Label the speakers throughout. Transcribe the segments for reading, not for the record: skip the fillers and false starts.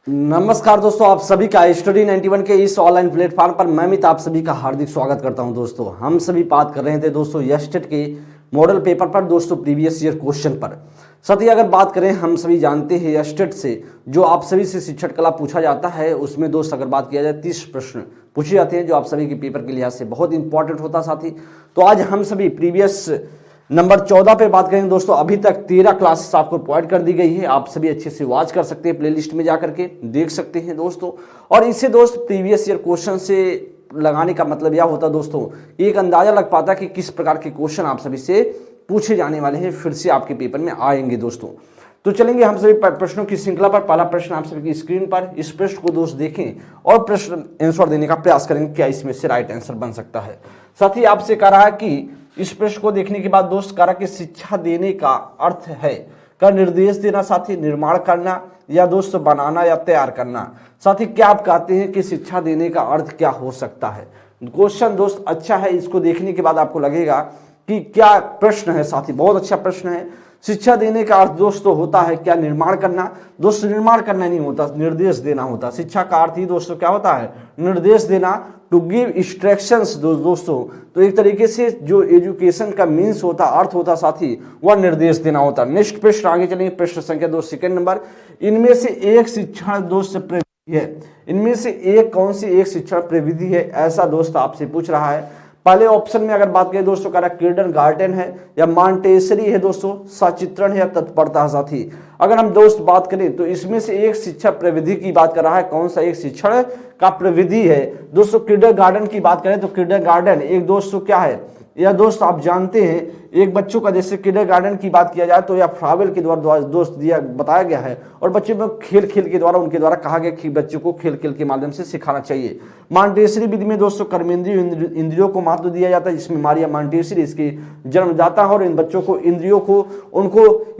Speaker 1: नमस्कार दोस्तों, आप सभी का स्टडी 91 के इस ऑनलाइन प्लेटफॉर्म पर मैं मित आप सभी का हार्दिक स्वागत करता हूं। दोस्तों हम सभी बात कर रहे थे दोस्तों यस्टेट के मॉडल पेपर पर, दोस्तों प्रीवियस ईयर क्वेश्चन पर। साथ ही अगर बात करें, हम सभी जानते हैं यस्टेट से जो आप सभी से शिक्षण कला पूछा जाता है, उसमें दोस्त अगर बात किया जाए 30 प्रश्न पूछे जाते हैं जो आप सभी के पेपर के लिहाज से बहुत इंपॉर्टेंट होता है। साथ ही तो आज हम सभी प्रीवियस नंबर 14 पे बात करेंगे दोस्तों। अभी तक 13 क्लासेस आपको प्रोवाइड कर दी गई है, आप सभी अच्छे से वॉच कर सकते हैं, प्लेलिस्ट में जाकर के देख सकते हैं दोस्तों। और इससे दोस्त प्रीवियस ईयर क्वेश्चन से लगाने का मतलब यह होता दोस्तों, एक अंदाजा लग पाता कि किस प्रकार के क्वेश्चन आप सभी से पूछे जाने वाले हैं, फिर से आपके पेपर में आएंगे दोस्तों। तो चलेंगे हम सभी प्रश्नों की श्रृंखला पर। पहला प्रश्न आप सभी की स्क्रीन पर, इस प्रश्न को दोस्त देखें और प्रश्न आंसर देने का प्रयास करेंगे, क्या इसमें से राइट आंसर बन सकता है। साथ ही आपसे कह रहा है कि इस प्रश्न को देखने के बाद दोस्त कह रहा कि शिक्षा देने का अर्थ है का निर्देश देना, साथ ही निर्माण करना, या दोस्त बनाना या तैयार करना। साथ ही क्या आप कहते हैं कि शिक्षा देने का अर्थ क्या हो सकता है। क्वेश्चन दोस्त अच्छा है, इसको देखने के बाद आपको लगेगा कि क्या प्रश्न है। साथ ही बहुत अच्छा प्रश्न है। शिक्षा देने का अर्थ दोस्तों होता है क्या, निर्माण करना। दोस्तों निर्माण करना नहीं होता, निर्देश देना होता। शिक्षा का अर्थ ही दोस्तों क्या होता है, निर्देश देना, टू गिव इंस्ट्रक्शंस दोस्तों। तो एक तरीके से जो एजुकेशन का मीन्स होता, अर्थ होता साथ ही, वह निर्देश देना होता। नेक्स्ट प्रश्न आगे चलेंगे, प्रश्न संख्या 2 सेकंड नंबर। इनमें से एक शिक्षण दोस्त प्रविधि है, इनमें से एक कौन सी एक शिक्षण प्रविधि है, ऐसा दोस्त आपसे पूछ रहा है। पहले ऑप्शन में अगर बात करें दोस्तों, कह रहा किंडरगार्टन है या मॉन्टेसरी है दोस्तों, सचित्रण है या तत्परता। साथी अगर हम दोस्त बात करें तो इसमें से एक शिक्षा प्रविधि की बात कर रहा है, कौन सा एक शिक्षण का प्रविधि है दोस्तों। किंडरगार्टन की बात करें तो किंडरगार्टन एक दोस्तों क्या है, या दोस्त आप जानते हैं एक बच्चों का, जैसे किंडरगार्टन की बात किया जाए तो या फ्रावेल के द्वारा दोस्त दिया बताया गया है, और बच्चों में खेल खेल के द्वारा उनके द्वारा कहा गया कि बच्चों को खेल खेल के माध्यम से सिखाना चाहिए। मॉन्टेसरी विधि में दोस्तों कर्मेंद्रिय इंद्रियों को महत्व दिया जाता है, जिसमें मारिया मॉन्टेसरी इसकी जन्मदाता है, और इन बच्चों को इंद्रियों को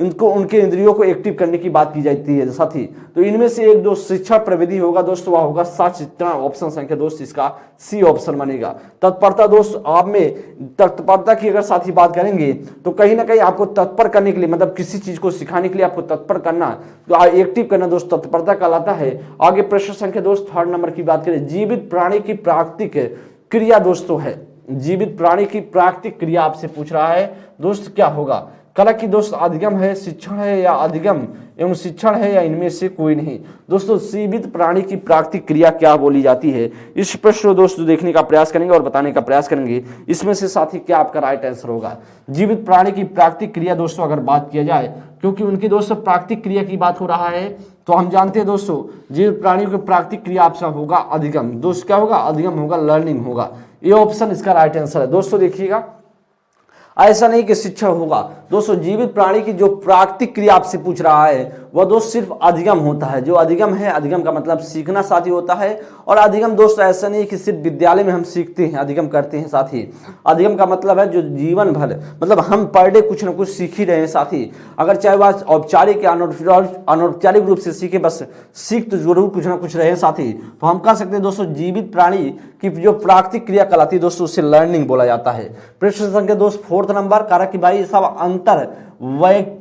Speaker 1: इनको उनके इंद्रियों को एक्टिव करने की बात की जाती है। साथ ही तो इनमें से एक दोस्त शिक्षा प्रविधि होगा दोस्तों, वह होगा सचित्रण। ऑप्शन संख्या दोस्त इसका सी ऑप्शन बनेगा। तत्परता दोस्त, आप में तत्परता की अगर साथ ही बात करेंगे तो कहीं ना कहीं आपको तत्पर करने के लिए, मतलब किसी चीज को सिखाने के लिए आपको तत्पर करना, तो एक्टिव करना दोस्त तत्परता कहलाता है। आगे प्रश्न संख्या दोस्त 3 नंबर की बात करें, जीवित प्राणी की प्राकृतिक क्रिया दोस्तों है। जीवित प्राणी की प्राकृतिक क्रिया आपसे पूछ रहा है दोस्त, क्या होगा। कला की दोस्त अधिगम है, शिक्षण है या अधिगम एवं शिक्षण है, या इनमें से कोई नहीं। दोस्तों जीवित प्राणी की प्राकृतिक क्रिया क्या बोली जाती है, इस प्रश्न को दोस्तों देखने का प्रयास करेंगे और बताने का प्रयास करेंगे, इसमें से साथी क्या आपका राइट आंसर होगा। जीवित प्राणी की प्राकृतिक क्रिया दोस्तों अगर बात किया जाए, क्योंकि उनकी दोस्तों प्राकृतिक क्रिया की बात हो रहा है, तो हम जानते हैं दोस्तों जीवित प्राणियों की प्राकृतिक क्रिया आपका होगा अधिगम। दोस्त क्या होगा, अधिगम होगा, लर्निंग होगा। ये ऑप्शन इसका राइट आंसर है। दोस्तों देखिएगा, ऐसा नहीं कि शिक्षण होगा। दोस्तों जीवित प्राणी की जो प्राकृतिक क्रिया आपसे पूछ रहा है वह दोस्त सिर्फ अधिगम होता है। जो अधिगम है, अधिगम का मतलब सीखना साथी होता है। और अधिगम दोस्त ऐसा नहीं कि सिर्फ विद्यालय में हम सीखते हैं, अधिगम करते हैं साथी। अधिगम का मतलब है जो जीवन भर, मतलब हम पर डे कुछ ना कुछ सीख ही रहे हैं साथी। अगर चाहे वह औपचारिक या अनौपचारिक रूप से सीखे, बस सीख तो जरूर कुछ ना कुछ रहे साथी। तो हम कह सकते हैं दोस्तों जीवित प्राणी की जो प्राकृतिक क्रिया कहलाती है दोस्तों, उसे लर्निंग बोला जाता है। प्रश्न संख्या दोस्त 4 नंबर, कहा कि भाई सब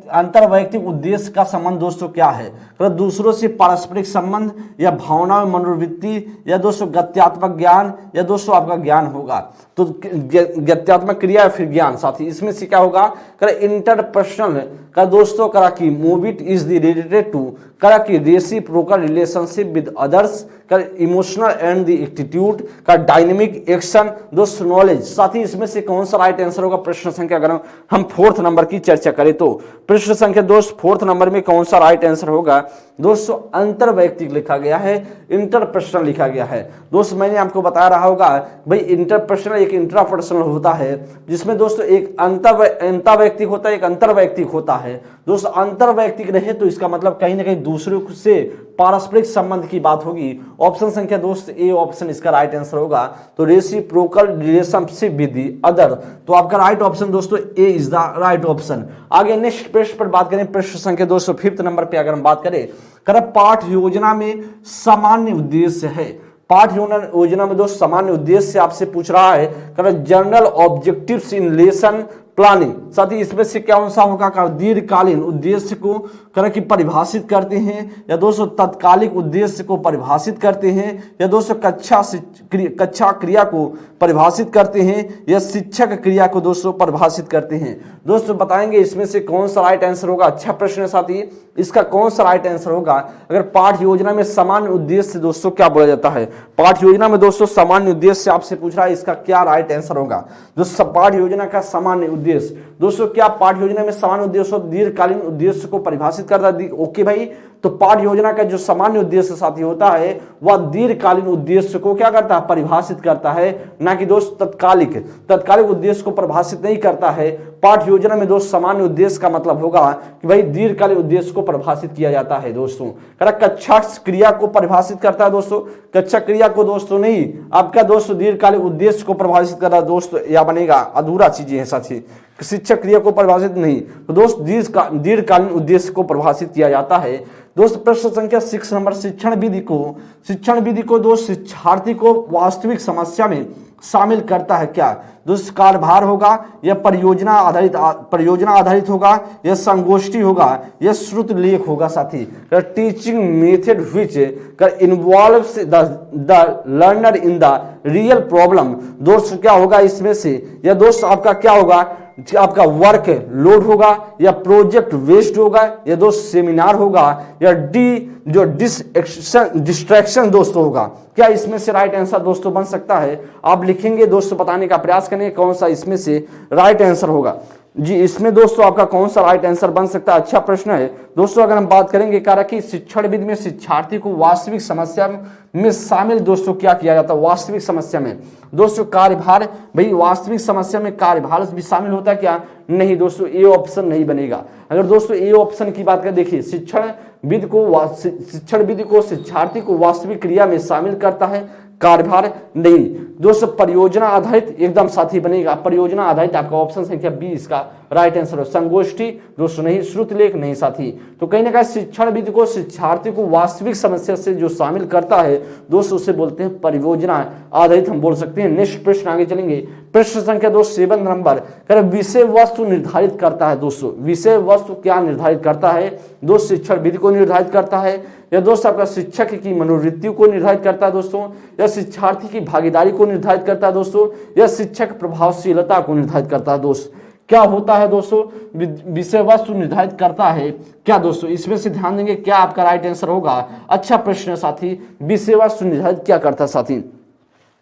Speaker 1: अंतर वैयक्तिक उद्देश्य का संबंध दोस्तों क्या है। तो दूसरों से पारस्परिक संबंध, या भावना मनोवृत्ति, या दोस्तों गत्यात्मक ज्ञान, या दोस्तों आपका ज्ञान होगा। तो गत्यात्मक क्रिया या फिर ज्ञान साथी, इसमें से क्या होगा, इंटरपर्सनल का दोस्तों करा कि move it is the related to, करा कि रेसिप्रोकल रिलेशनशिप विद अदर्स, का इमोशनल एंड द एटीट्यूड, का डायनेमिक एक्शन, दोस्तों नॉलेज। साथ ही इसमें से कौन सा राइट आंसर होगा। प्रश्न संख्या अगर हम 4 नंबर की चर्चा करें तो प्रश्न संख्या दोस्त 4 नंबर में कौन सा राइट आंसर होगा दोस्तों, अंतर वैयक्तिक लिखा गया है, इंटरपर्सनल लिखा गया है। दोस्त मैंने आपको बता रहा होगा भाई, इंटरपर्सनल एक इंट्रापर्सनल होता है, जिसमें दोस्तों एक अंतर वैयक्तिक होता है, एक अंतर वैयक्तिक होता है। दोस्तों अंतर वैयक्तिक रहे तो इसका मतलब कहीं ना कहीं दूसरों से पारस्परिक संबंध की बात होगी। ऑप्शन संख्या दोस्त ए ऑप्शन इसका राइट आंसर होगा। तो रेसिप्रोकल रिलेशनशिप विद अदर, तो आपका राइट ऑप्शन दोस्तों A is the right option. आगे नेक्स्ट प्रश्न पर बात करें, प्रश्न संख्या दोस्तों 5 नंबर पे अगर हम बात करें, पाठ योजना में सामान्य उद्देश्य है। पाठ योजना में दोस्त सामान्य उद्देश्य से आपसे पूछ रहा है, जनरल ऑब्जेक्टिव्स इन लेसन प्लानिंग। साथ ही इसमें से कौन सा होगा, दीर्घकालीन उद्देश्य को की परिभाषित करते हैं, या दोस्तों तत्कालिक उद्देश्य को परिभाषित करते हैं, या दोस्तों कक्षा क्रिया को परिभाषित करते हैं, या शिक्षक क्रिया को दोस्तों परिभाषित करते हैं। दोस्तों बताएंगे इसमें से कौन सा राइट आंसर होगा। अच्छा प्रश्न है साथी, इसका कौन सा राइट आंसर होगा। अगर पाठ योजना में सामान्य उद्देश्य दोस्तों क्या बोला जाता है, पाठ योजना में दोस्तों सामान्य उद्देश्य आपसे पूछ रहा है, इसका क्या राइट आंसर होगा। जो पाठ योजना का सामान्य उद्देश्य दोस्तों, क्या पाठ योजना में सामान्य उद्देश्य दीर्घकालीन उद्देश्य को परिभाषित करता है। ओके भाई, तो पाठ योजना का जो सामान्य उद्देश्य साथी होता है वह दीर्घकालीन उद्देश्य को क्या करता है, परिभाषित करता है, ना कि दोस्त तत्कालिक उद्देश्य को परिभाषित नहीं करता है। पाठ योजना में दोस्त सामान्य उद्देश्य का मतलब होगा कि भाई दीर्घकालीन उद्देश्य को परिभाषित किया जाता है दोस्तों। कक्षा क्रिया को परिभाषित करता है दोस्तों, कक्षा क्रिया को दोस्तों नहीं, आपका दोस्तों दीर्घकालीन उद्देश्य को परिभाषित कर रहा है दोस्तों, या बनेगा अधूरा चीजें हैं साथी। शिक्षक क्रिया को परिभाषित नहीं, तो दोस्त दीर्घकालीन उद्देश्य को परिभाषित किया जाता है। दोस्त प्रश्न संख्या 6 नंबर, शिक्षण विधि को दोस्त शिक्षार्थी को वास्तविक समस्या में शामिल करता है क्या। दोस्त कार्यभार होगा, या परियोजना आधारित होगा, या संगोष्ठी होगा, या श्रुत लेख होगा साथी। Teaching method which involves the learner in the real problem. दोस्त क्या होगा इसमें से, या दोस्त आपका क्या होगा, आपका वर्क लोड होगा, या प्रोजेक्ट वेस्ट होगा, या दोस्त सेमिनार होगा, या जो डिस्ट्रैक्शन दोस्तों होगा। क्या इसमें से राइट आंसर दोस्तों बन सकता है। आप लिखेंगे दोस्तों, बताने का प्रयास करेंगे कौन सा इसमें से राइट आंसर होगा जी। इसमें दोस्तों आपका कौन सा राइट आंसर बन सकता है। अच्छा प्रश्न है दोस्तों। अगर हम बात करेंगे कि शिक्षण विधि में शिक्षार्थी को वास्तविक समस्या में शामिल दोस्तों क्या किया जाता है। वास्तविक समस्या में दोस्तों कार्यभार, भाई वास्तविक समस्या में कार्यभार भी शामिल होता है क्या, नहीं दोस्तों, ए ऑप्शन नहीं बनेगा। अगर दोस्तों ए ऑप्शन की बात करें, देखिए शिक्षण विधि को शिक्षार्थी को वास्तविक क्रिया में शामिल करता है, कार्यभार नहीं। दोस्तों परियोजना आधारित एकदम साथी बनेगा, परियोजना आधारित आपका ऑप्शन संख्या बी इसका राइट आंसर हो। संगोष्ठी दोस्तों नहीं, श्रुत लेख नहीं साथी। तो कहीं ना कहीं शिक्षण विधि को शिक्षार्थी को वास्तविक समस्या से जो शामिल करता है दोस्तों उसे बोलते हैं परियोजना आधारित हम बोल सकते हैं। नेक्स्ट प्रश्न आगे चलेंगे, प्रश्न संख्या 7 नंबर, विषय वस्तु निर्धारित करता है दोस्तों। विषय वस्तु क्या निर्धारित करता है दोस्त, शिक्षण विधि को निर्धारित करता है, या दोस्त आपका शिक्षक की मनोवृत्ति को निर्धारित करता है दोस्तों, या शिक्षार्थी की भागीदारी को निर्धारित करता है दोस्तों, या शिक्षक प्रभावशीलता को निर्धारित करता है। दोस्त क्या होता है दोस्तों, विषय वस्तु निर्धारित करता है क्या दोस्तों, इसमें से ध्यान देंगे क्या आपका राइट आंसर होगा। अच्छा प्रश्न है साथी, विषय वस्तु निर्धारित क्या करता है साथी,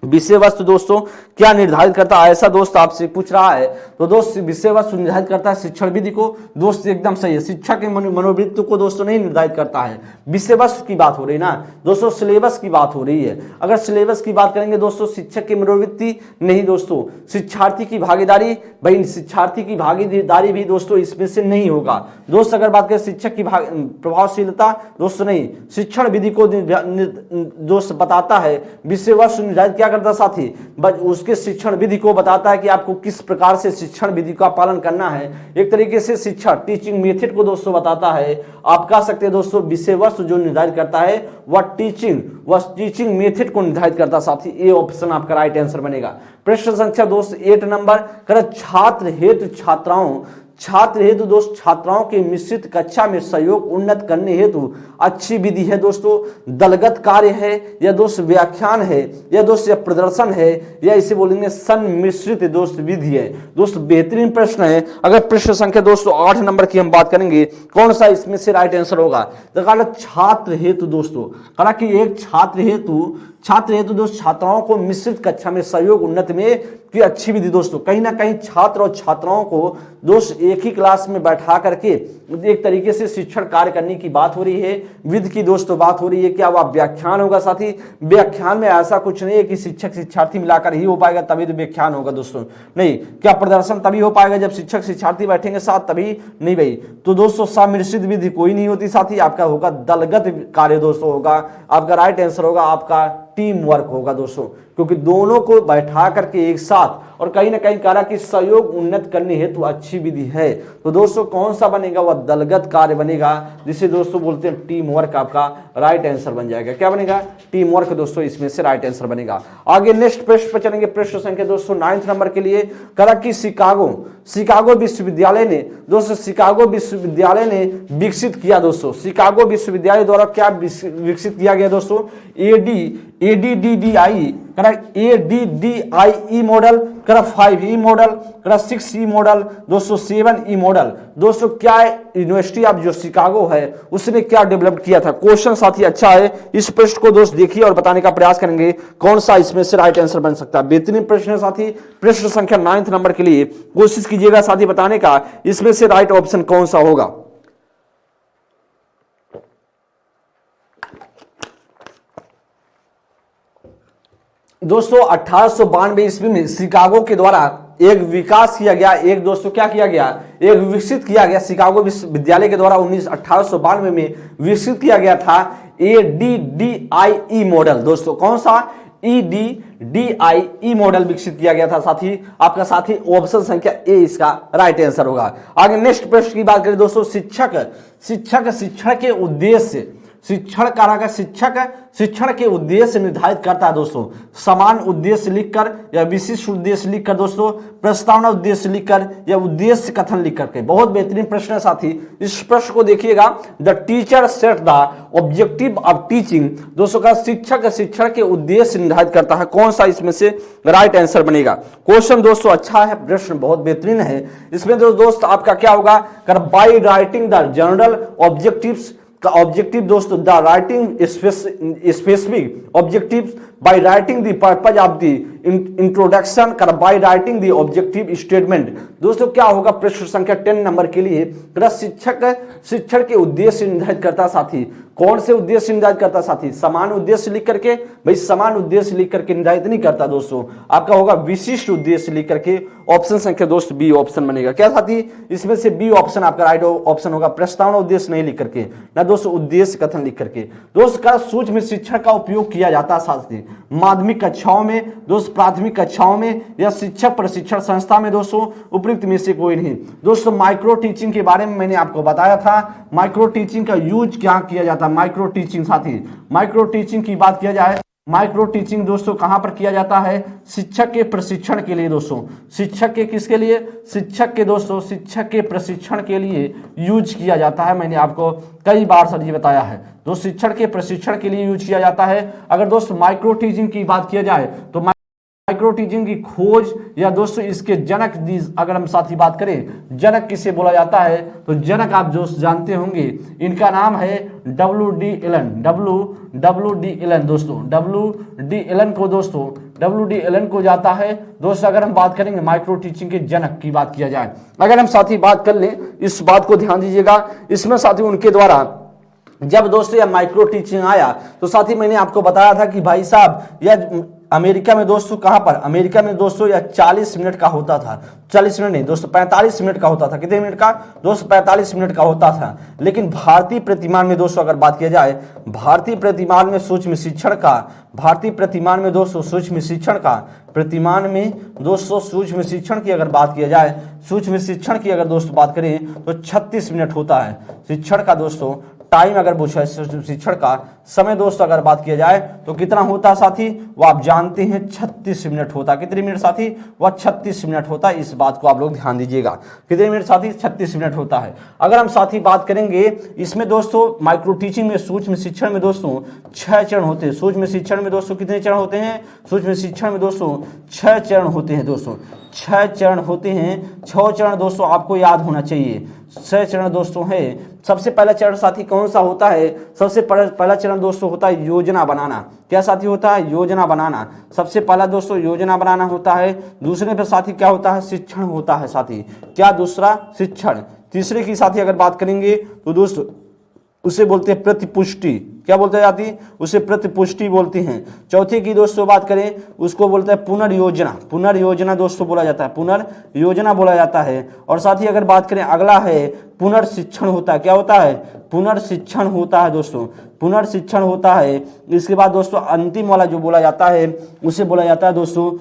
Speaker 1: विषय वस्तु दोस्तों क्या निर्धारित करता है, ऐसा दोस्त आपसे पूछ रहा है। तो दोस्त विषय वस्तु निर्धारित करता है शिक्षण विधि को, दोस्त एकदम सही है। शिक्षा के मनोवृत्ति को दोस्तों नहीं निर्धारित करता है। विषय वस्तु की बात हो रही है ना दोस्तों, सिलेबस की बात हो रही है। अगर सिलेबस की बात करेंगे दोस्तों, शिक्षक की मनोवृत्ति नहीं दोस्तों, शिक्षार्थी की भागीदारी, भाई शिक्षार्थी की भागीदारी भी दोस्तों इसमें से नहीं होगा। दोस्त अगर बात करें शिक्षक की प्रभावशीलता दोस्तों नहीं, शिक्षण विधि को दोस्त बताता है। विषय वस्तु निर्धारित क्या करता साथी, उसके शिक्षण विधि को बताता है कि आपको किस प्रकार से शिक्षण विधि का पालन करना है। एक तरीके से शिक्षा टीचिंग मेथड को दोस्तों बताता है। आप कह सकते हैं दोस्तों विषय वस्तु जो निर्धारित करता है वह टीचिंग मेथड को निर्धारित करता साथी। ए ऑप्शन आपका राइट आंसर बनेगा। प्रश्न संख्या 8 नंबर, छात्र हेतु दोस्त छात्राओं के मिश्रित कक्षा में सहयोग उन्नत करने हेतु अच्छी विधि है दोस्तों, दलगत कार्य है, या दोस्त व्याख्यान है, या दोस्त या प्रदर्शन है, या इसे बोलेंगे सम्मिश्रित दोस्त विधि है। दोस्त बेहतरीन प्रश्न है। अगर प्रश्न संख्या दोस्तों 8 नंबर की हम बात करेंगे, कौन सा इसमें से राइट आंसर होगा। तो छात्र हेतु दोस्तों, कहा कि एक छात्र हेतु दोस्त छात्राओं को मिश्रित कक्षा में सहयोग उन्नति में की अच्छी विधि दोस्तों। कहीं ना कहीं छात्र और छात्राओं को दोस्त एक ही क्लास में बैठा करके एक तरीके से शिक्षण कार्य करने की बात हो रही है। विधि की दोस्तों बात हो रही है, क्या वह व्याख्यान होगा साथी। व्याख्यान में ऐसा कुछ नहीं है कि शिक्षक शिक्षार्थी मिलाकर ही हो पाएगा तभी तो व्याख्यान होगा दोस्तों, नहीं। क्या प्रदर्शन तभी हो पाएगा जब शिक्षक शिक्षार्थी बैठेंगे साथ, तभी नहीं भाई। तो दोस्तों सम्मिश्रित विधि कोई नहीं होती साथी, आपका होगा दलगत कार्य दोस्तों होगा। आपका राइट आंसर होगा आपका टीम वर्क होगा दोस्तों, क्योंकि दोनों को बैठा करके एक साथ और कहीं ना कहीं कहा कि सहयोग उन्नत करने हेतु अच्छी विधि है। तो दोस्तों कौन सा बनेगा, वह दलगत कार्य बनेगा, जिसे दोस्तों बोलते हैं टीम वर्क। आपका राइट आंसर बन जाएगा, क्या बनेगा, टीम वर्क दोस्तों, इसमें से राइट आंसर बनेगा। आगे नेक्स्ट प्रश्न पर चलेंगे, प्रश्न संख्या दोस्तों 9 नंबर के लिए। कहा कि शिकागो विश्वविद्यालय ने दोस्तों, शिकागो विश्वविद्यालय ने विकसित किया दोस्तों, शिकागो विश्वविद्यालय द्वारा क्या विकसित किया गया दोस्तों, ADDIE model, 5E model, 6E model दोस्तों, 7E मॉडल दोस्तों। क्या यूनिवर्सिटी ऑफ जो शिकागो है उसने क्या डेवलप किया था। क्वेश्चन साथी अच्छा है, इस प्रश्न को दोस्त देखिए और बताने का प्रयास करेंगे कौन सा इसमें से राइट आंसर बन सकता है। बेहतरीन प्रश्न है साथी, प्रश्न संख्या 9 नंबर के लिए कोशिश कीजिएगा साथी बताने का इसमें से राइट ऑप्शन कौन सा होगा। दोस्तों 1892 ईस्वी में शिकागो के द्वारा एक विकास किया गया, एक दोस्तों क्या किया गया, एक विकसित किया गया, शिकागो विश्वविद्यालय के द्वारा 1892 में विकसित किया गया था ADDIE मॉडल दोस्तों। कौन सा, ADDIE मॉडल विकसित किया गया था साथी। आपका साथी ऑप्शन संख्या ए इसका राइट आंसर होगा। आगे नेक्स्ट प्रश्न की बात करें दोस्तों, शिक्षण के उद्देश्य, शिक्षण के उद्देश्य निर्धारित करता है दोस्तों। समान उद्देश्य लिखकर या विशिष्ट उद्देश्य लिखकर दोस्तों, प्रस्तावना उद्देश्य लिखकर या उद्देश्य कथन लिख करके। बहुत बेहतरीन प्रश्न है साथी, इस प्रश्न को देखिएगा। The teacher said the objective of teaching दोस्तों का शिक्षक शिक्षण के उद्देश्य निर्धारित करता है। कौन सा इसमें से राइट आंसर बनेगा। क्वेश्चन दोस्तों अच्छा है, प्रश्न बहुत बेहतरीन है। इसमें दोस्त आपका क्या होगा, by writing the general objectives का ऑब्जेक्टिव दोस्तों, the writing specific objective by writing the purpose of the introduction, कर by writing the objective statement दोस्तों। क्या होगा प्रश्न संख्या 10 नंबर के लिए, शिक्षण के उद्देश्य निर्धारित करता साथी। कौन से उद्देश्य निर्धारित करता साथी, समान उद्देश्य लिख करके, भाई समान उद्देश्य लिख करके निर्धारित नहीं करता दोस्तों। आपका होगा विशिष्ट उद्देश्य लिख करके। ऑप्शन संख्या दोस्त बी ऑप्शन बनेगा, क्या साथी, इसमें से बी ऑप्शन आपका राइट ऑप्शन होगा। प्रस्तावना उद्देश्य नहीं लिख करके ना दोस्तों, उद्देश्य कथन लिख करके। दोस्त का सूक्ष्म शिक्षण का उपयोग किया जाता है साथी माध्यमिक कक्षाओं में दोस्त, प्राथमिक कक्षाओं में या शिक्षक प्रशिक्षण संस्था में दोस्तों, उपयुक्त में से कोई नहीं दोस्तों। माइक्रो टीचिंग के बारे में मैंने आपको बताया था, माइक्रो टीचिंग का यूज क्या किया जाता है। माइक्रो टीचिंग साथी, माइक्रो टीचिंग की बात किया जाए, माइक्रो टीचिंग दोस्तों कहां पर किया जाता है, शिक्षक के प्रशिक्षण के लिए दोस्तों। शिक्षक के किसके लिए, शिक्षक के दोस्तों, शिक्षक के प्रशिक्षण के लिए यूज किया जाता है। मैंने आपको कई बार सर जी बताया है, दोस्त शिक्षण के प्रशिक्षण के लिए यूज किया जाता है। अगर दोस्त माइक्रो टीचिंग की बात किया जाए तो माइक्रो टीचिंग की खोज या दोस्तों इसके जनक, अगर हम साथी बात करें जनक किसे बोला जाता है, तो जनक आप जो जानते होंगे, इनका नाम है WD एलन दोस्तों। WD एलन को जाता है दोस्तों। अगर हम बात करेंगे माइक्रो टीचिंग के जनक की बात किया जाए, अगर हम साथी बात कर लें, इस बात को ध्यान दीजिएगा, इसमें साथी उनके द्वारा जब दोस्तों यह माइक्रो टीचिंग आया तो साथी मैंने आपको बताया था कि भाई साहब यह अमेरिका में दोस्तों, कहां पर, अमेरिका में दोस्तों यह 40 मिनट का होता था। 40 मिनट नहीं दोस्तों, 45 मिनट का होता था। कितने मिनट का दोस्तों, 45 मिनट का होता था। लेकिन भारतीय प्रतिमान में दोस्तों अगर बात किया जाए, भारतीय प्रतिमान में सूक्ष्म शिक्षण का, भारतीय प्रतिमान में दोस्तों सूक्ष्म शिक्षण का, प्रतिमान में दोस्तों सूक्ष्म शिक्षण की अगर बात किया जाए, सूक्ष्म शिक्षण की अगर दोस्तों बात करें तो 36 मिनट होता है शिक्षण का दोस्तों। टाइम अगर पूछा शिक्षण का समय दोस्तों अगर बात किया जाए तो कितना होता है साथी, वो आप जानते हैं 36 मिनट होता है। कितने मिनट साथी, वह 36 मिनट होता है। इस बात को आप लोग ध्यान दीजिएगा, कितने मिनट साथी, 36 मिनट होता है। अगर हम साथी बात करेंगे इसमें दोस्तों, माइक्रो टीचिंग में सूक्ष्म शिक्षण में दोस्तों 6 चरण होते हैं। सूक्ष्म शिक्षण में दोस्तों कितने चरण होते हैं, सूक्ष्म शिक्षण में दोस्तों 6 चरण होते हैं दोस्तों, 6 चरण होते हैं। 6 चरण दोस्तों आपको याद होना चाहिए। 6 चरण दोस्तों है। सबसे पहला चरण साथी कौन सा होता है, सबसे पहला चरण दोस्तों होता है योजना बनाना। क्या साथी होता है, योजना बनाना। सबसे पहला दोस्तों योजना बनाना होता है। दूसरे पे साथी क्या होता है, शिक्षण होता है साथी। क्या दूसरा, शिक्षण। तीसरे की साथी अगर बात करेंगे तो दोस्तों उसे बोलते हैं प्रतिपुष्टि। क्या बोलते जाती है, उसे प्रतिपुष्टि बोलती हैं। चौथी की दोस्तों बात करें, उसको बोलते हैं पुनर्योजना। पुनर्योजना दोस्तों बोला जाता है, पुनर्योजना बोला जाता है। और साथ ही अगर बात करें अगला है पुनर्शिक्षण होता है। क्या होता है, पुनर्शिक्षण होता है दोस्तों, पुनर्शिक्षण होता है। इसके बाद दोस्तों अंतिम वाला जो बोला जाता है उसे बोला जाता है दोस्तों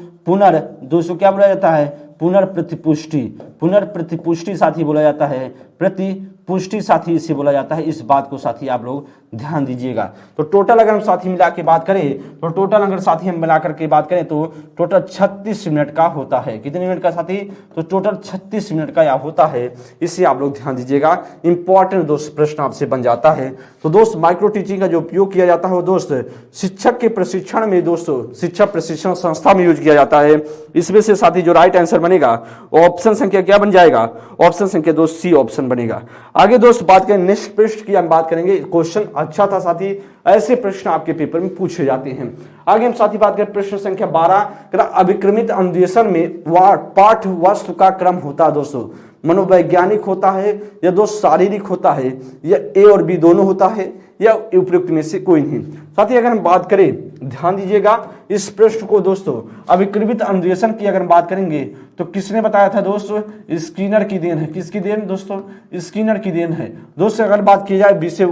Speaker 1: दोस्तों क्या बोला जाता है, पुनर्प्रतिपुष्टि। पुनर्प्रतिपुष्टि साथी बोला जाता है, प्रतिपुष्टि साथी इसे बोला जाता है। इस बात को साथी आप लोग ध्यान दीजिएगा। तो टोटल अगर हम साथी मिला के बात करें तो टोटल अगर साथी हम मिला करके बात करें तो टोटल 36 मिनट का होता है। कितने मिनट का साथी, तो टोटल 36 मिनट का यह होता है। इसे आप लोग ध्यान दीजिएगा, इंपॉर्टेंट दोस्त प्रश्न आपसे बन जाता है। तो दोस्त माइक्रो टीचिंग का जो उपयोग किया जाता है वो दोस्त शिक्षक के प्रशिक्षण में दोस्तों शिक्षक प्रशिक्षण संस्था में यूज किया जाता है। इसमें से साथी जो राइट आंसर बनेगा ऑप्शन संख्या क्या बन जाएगा, ऑप्शन संख्या दोस्त सी ऑप्शन बनेगा। आगे दोस्त बात करें नेक्स्ट पृष्ठ की हम बात करेंगे। क्वेश्चन अच्छा था साथी, ऐसे प्रश्न आपके पेपर में पूछे जाते हैं। आगे हम साथी बात करें प्रश्न संख्या 12, अभिक्रमित अन्वेषण में पाठ वस्तु का क्रम होता है दोस्तों मनोवैज्ञानिक होता है या दोस्त शारीरिक होता है या ए और बी दोनों होता है या उपयुक्त में से कोई नहीं। साथ ही अगर हम बात करें ध्यान दीजिएगा इस प्रश्न को दोस्तों, अभिक्रमित अन्वेषण की अगर बात करेंगे तो किसने बताया था दोस्तों, स्किनर की देन है। किसकी देन दोस्तों, स्किनर की देन है। दोस्तों अगर बात की जाए विषय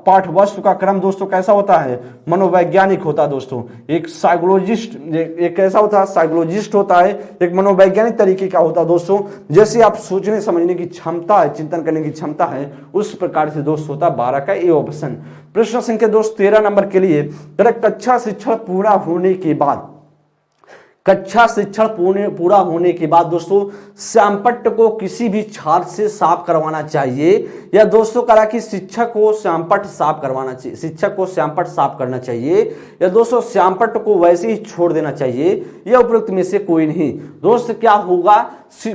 Speaker 1: पाठ वस्तु का क्रम दोस्तों कैसा होता है, मनोवैज्ञानिक होता है दोस्तों। एक साइकोलॉजिस्ट एक कैसा होता है, साइकोलॉजिस्ट होता है, एक मनोवैज्ञानिक तरीके का होता है दोस्तों। जैसे आप सोचने समझने की क्षमता है, चिंतन करने की क्षमता है, उस प्रकार से दोस्त होता है 12 का ए ऑप्शन। प्रश्न संख्या दोस्त 13 नंबर के लिए, कक्षा शिक्षण पूरा होने के बाद, कक्षा शिक्षण पूरा होने के बाद दोस्तों श्यामपट्ट को किसी भी छात्र से साफ करवाना चाहिए या दोस्तों कहा कि शिक्षक को श्यामपट्ट साफ करवाना चाहिए, शिक्षक को श्यामपट्ट साफ करना चाहिए या दोस्तों श्यामपट्ट को वैसे ही छोड़ देना चाहिए या उपयुक्त में से कोई नहीं। दोस्त क्या होगा,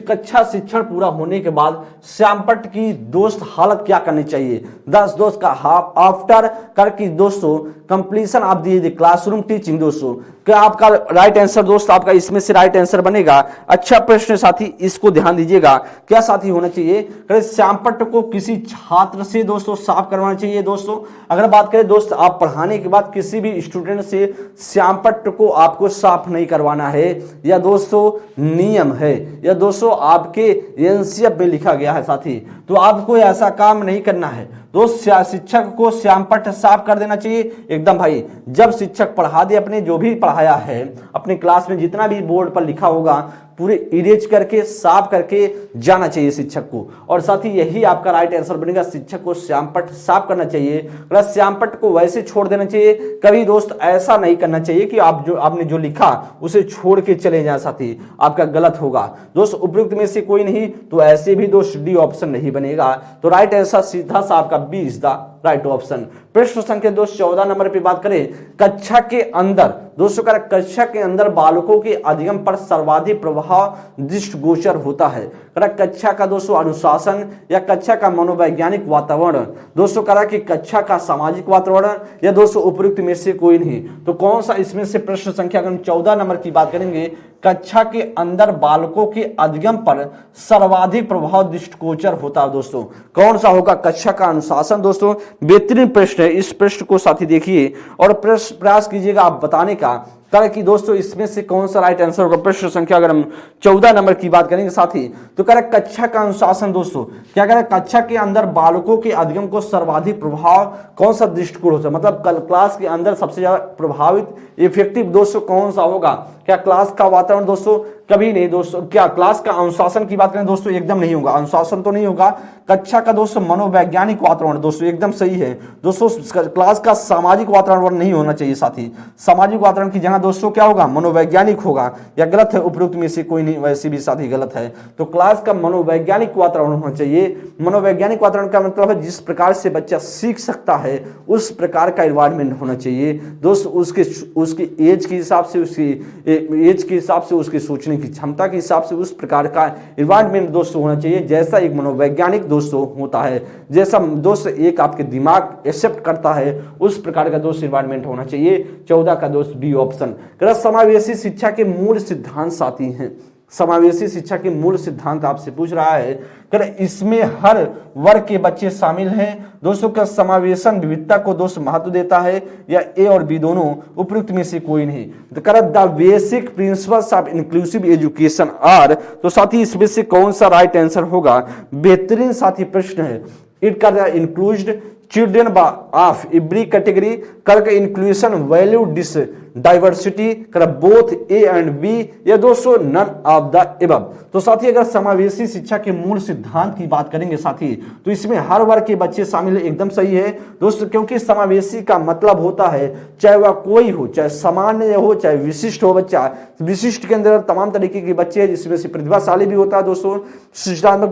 Speaker 1: कक्षा शिक्षण पूरा होने के बाद श्यामपट्ट की दोस्त हालत क्या करनी चाहिए, 10 दोस्त का आफ्टर करके दोस्तों completion of the classroom teaching. दोस्तों क्या आपका राइट आंसर दोस्त, आपका इसमें से राइट आंसर बनेगा। अच्छा प्रश्न साथी, इसको ध्यान दीजिएगा। क्या साथी होना चाहिए, श्यामपट्ट को किसी छात्र से दोस्तों साफ करवाना चाहिए। दोस्तों अगर बात करें दोस्त आप पढ़ाने के बाद किसी भी स्टूडेंट से श्यामपट्ट को आपको साफ नहीं करवाना है या दोस्तों नियम है या दोस्तों आपके एनसीएफ में लिखा गया है साथी, तो आपको ऐसा काम नहीं करना है। दोस्त शिक्षक को श्यामपट्ट साफ कर देना चाहिए एकदम भाई। जब शिक्षक पढ़ा दे अपने जो भी पढ़ाया है अपने क्लास में जितना भी बोर्ड पर लिखा होगा पूरे इरेज करके साफ करके जाना चाहिए शिक्षक को। और साथ ही यही आपका राइट आंसर बनेगा, शिक्षक को श्यामपट्ट साफ करना चाहिए, प्लस श्यामपट्ट को वैसे छोड़ देना चाहिए। कभी दोस्त ऐसा नहीं करना चाहिए कि आपने जो लिखा उसे छोड़ के चले जाए साथी, आपका गलत होगा। दोस्त उपयुक्त में से कोई नहीं, तो ऐसे भी दोस्त डी ऑप्शन नहीं बनेगा। तो राइट आंसर सीधा सा आपका B is the right option. प्रश्न संख्या दोस्त 14 नंबर पे बात करें, कक्षा के अंदर दोस्तों का कक्षा के अंदर बालकों के अधिगम पर सर्वाधिक प्रभाव दृष्टिगोचर होता है। कक्षा का दोस्तों अनुशासन या कक्षा का मनोवैज्ञानिक वातावरण, दोस्तों करा कि कक्षा का सामाजिक वातावरण या दोस्तों उपयुक्त में से कोई नहीं। तो कौन सा इसमें से प्रश्न संख्या अगर 14 नंबर की बात करेंगे, कक्षा के अंदर बालकों के अधिगम पर सर्वाधिक प्रभाव दृष्टिगोचर होता है दोस्तों, कौन सा होगा, कक्षा का अनुशासन। दोस्तों बेहतरीन प्रश्न है, इस प्रश्न को साथी देखिए और प्रयास कीजिएगा आप बताने का कि दोस्तों इसमें से कौन सा राइट आंसर होगा। प्रश्न संख्या अगर हम 14 नंबर की बात करेंगे साथी, तो कह रहे कक्षा का अनुशासन। दोस्तों क्या कह रहे, कक्षा के अंदर बालकों के अधिगम को सर्वाधिक प्रभाव कौन सा दृष्टिकोण होता है, मतलब क्लास के अंदर सबसे ज्यादा प्रभावित इफेक्टिव दोस्तों कौन सा होगा। क्या क्लास का वातावरण दोस्तों, कभी नहीं दोस्तों। क्या क्लास का अनुशासन की बात करें दोस्तों, एकदम नहीं होगा, अनुशासन तो नहीं होगा। कक्षा का दोस्तों मनोवैज्ञानिक वातावरण दोस्तों एकदम सही है दोस्तों। क्लास का सामाजिक वातावरण नहीं होना चाहिए साथी, सामाजिक वातावरण की जगह दोस्तों क्या होगा, मनोवैज्ञानिक होगा। या गलत है, उपयुक्त में से कोई नहीं, वैसे भी साथी गलत है। तो क्लास का मनोवैज्ञानिक वातावरण होना चाहिए। मनोवैज्ञानिक वातावरण का मतलब है जिस प्रकार से बच्चा सीख सकता है उस प्रकार का एनवायरनमेंट होना चाहिए दोस्त। उसके एज के हिसाब से, उसकी सोचने की क्षमता के हिसाब से उस प्रकार का एनवायरनमेंट दोस्तों होना चाहिए जैसा एक मनोवैज्ञानिक दोस्तों होता है, जैसा दोस्त एक आपके दिमाग एक्सेप्ट करता है उस प्रकार का दोस्त एनवायरनमेंट होना चाहिए। 14 का दोस्त बी ऑप्शन। समावेशी शिक्षा के मूल सिद्धांत साथी हैं, समावेशी शिक्षा के मूल सिद्धांत आपसे पूछ रहा है, कर इसमें हर वर्ग के बच्चे शामिल हैं। दोस्तों क्या समावेशन विविधता को दोस्त महत्व देता है, या ए और बी दोनों, उपयुक्त में से कोई नहीं। तो कर the basic principles of inclusive education are, तो साथी इसमें से कौन सा राइट आंसर होगा? बेहतरीन साथी प्रश्न है। इट कर इंक्लूज्ड चिल्ड्रन ऑफ एवरी कैटेगरी, कर इंक्लूशन वैल्यू डिस डाइवर्सिटी, कर बोथ ए एंड बी, या दोस्तों नन ऑफ द एबव। तो साथी अगर समावेशी शिक्षा के मूल सिद्धांत की बात करेंगे साथी, तो इसमें हर वर्ग के बच्चे शामिल है, एकदम सही है दोस्तों, क्योंकि समावेशी का मतलब होता है चाहे वह कोई हो, चाहे सामान्य हो चाहे विशिष्ट हो बच्चा। विशिष्ट के अंदर तमाम तरीके के बच्चे हैं, जिसमें से प्रतिभाशाली भी होता है दोस्तों, सृजनात्मक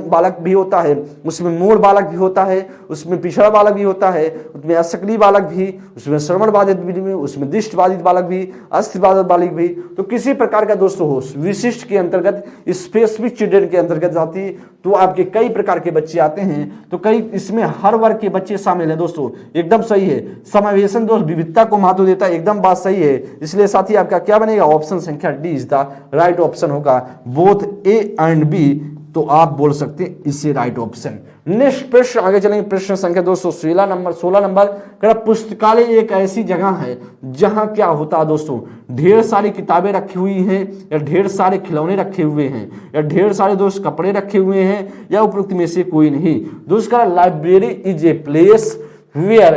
Speaker 1: बालक भी होता है, उसमें मूल बालक भी होता है, उसमें पिछड़ा बालक भी होता है, उसमें असक्रिय बालक भी, उसमें श्रवण बाधित भी, उसमें दृष्टि बाधित बालक भी, अस्थिर बाधित बालक भी। तो किसी प्रकार का दोस्तों हो विशिष्ट के अंतर्गत, स्पेसिफिक चिल्ड्रन के अंतर्गत जाती, तो आपके कई प्रकार के बच्चे आते हैं। तो कई इसमें हर वर्ग के बच्चे शामिल हैं दोस्तों, एकदम सही है। समावेशन दोस्त विविधता को महत्व देता है, एकदम बात सही है। इसलिए साथी आपका क्या बनेगा? ऑप्शन संख्या D is the right option होगा, बोथ ए एंड बी। तो आप बोल सकते हैं इससे राइट ऑप्शन। नेक्स्ट प्रश्न आगे चलेंगे, प्रश्न संख्या 216 नंबर। पुस्तकालय एक ऐसी जगह है जहां क्या होता है दोस्तों, ढेर सारी किताबें रखी हुई हैं, या ढेर सारे खिलौने रखे हुए हैं, या ढेर सारे दोस्त कपड़े रखे हुए हैं, या उपयुक्त में से कोई नहीं। दोस्तों library is a place where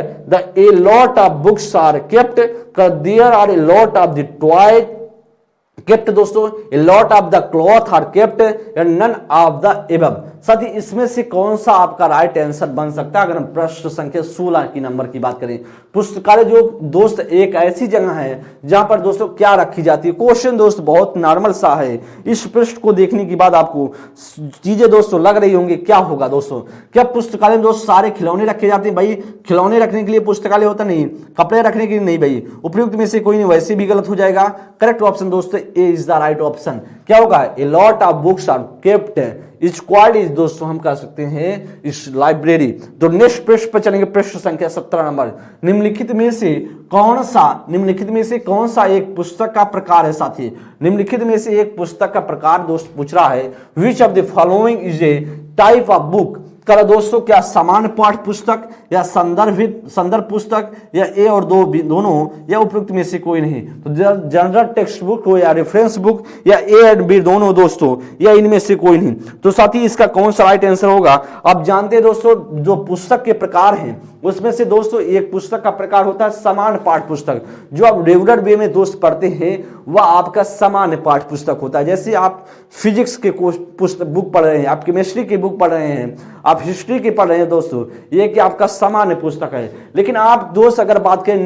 Speaker 1: a lot of books are kept, there are a lot of the toys kept दोस्तों, a lot of the cloth are kept, and none of the above। साथी इसमें से कौन सा आपका right answer बन सकता है? अगर हम प्रश्न संख्या 16 की नंबर की बात करें, पुस्तकालय जो दोस्त एक ऐसी जगह है जहां पर दोस्तों क्या रखी जाती है। क्वेश्चन दोस्त बहुत नॉर्मल सा है, इस प्रश्न को देखने के बाद आपको चीजें दोस्तों लग रही होंगी क्या होगा दोस्तों। क्या पुस्तकालय में दोस्त सारे खिलौने रखे जाते हैं? भाई खिलौने रखने के लिए पुस्तकालय होता नहीं, कपड़े रखने के लिए नहीं भाई, उपयुक्त में से कोई नहीं, वैसे भी गलत हो जाएगा। करेक्ट ऑप्शन दोस्तों A is the right option. क्या होगा? A lot of books are kept, squad is दोस्तों हम कह सकते हैं इस लाइब्रेरी। तो नेक्स्ट प्रश्न पर चलेंगे, प्रश्न संख्या 17 नंबर। निम्नलिखित में से कौन सा एक पुस्तक का प्रकार है साथी? निम्नलिखित में से एक पुस्तक का प्रकार दोस्त पूछ रहा है। विच of the following is a type of book? कर दोस्तों क्या सामान्य पाठ पुस्तक, या संदर्भ पुस्तक, या ए और दोनों, या उपयुक्त में से कोई नहीं। तो जनरल टेक्स्ट बुक हो, या रेफरेंस बुक, या ए एंड बी दोनों दोस्तों, या इनमें से कोई नहीं। तो साथी इसका कौन सा राइट आंसर होगा? आप जानते हैं दोस्तों जो पुस्तक के प्रकार हैं उसमें से दोस्तों एक पुस्तक का प्रकार होता है सामान्य पाठ पुस्तक, जो आप रेगुलर वे में दोस्त पढ़ते हैं वह आपका सामान्य पाठ पुस्तक होता है। जैसे आप फिजिक्स के पुस्तक बुक पढ़ रहे हैं, आप केमिस्ट्री की बुक पढ़ रहे हैं, आप हिस्ट्री की पढ़ रहे हैं दोस्तों, ये कि आपका सामान्य पुस्तक है। लेकिन आप दोस्त अगर बात करें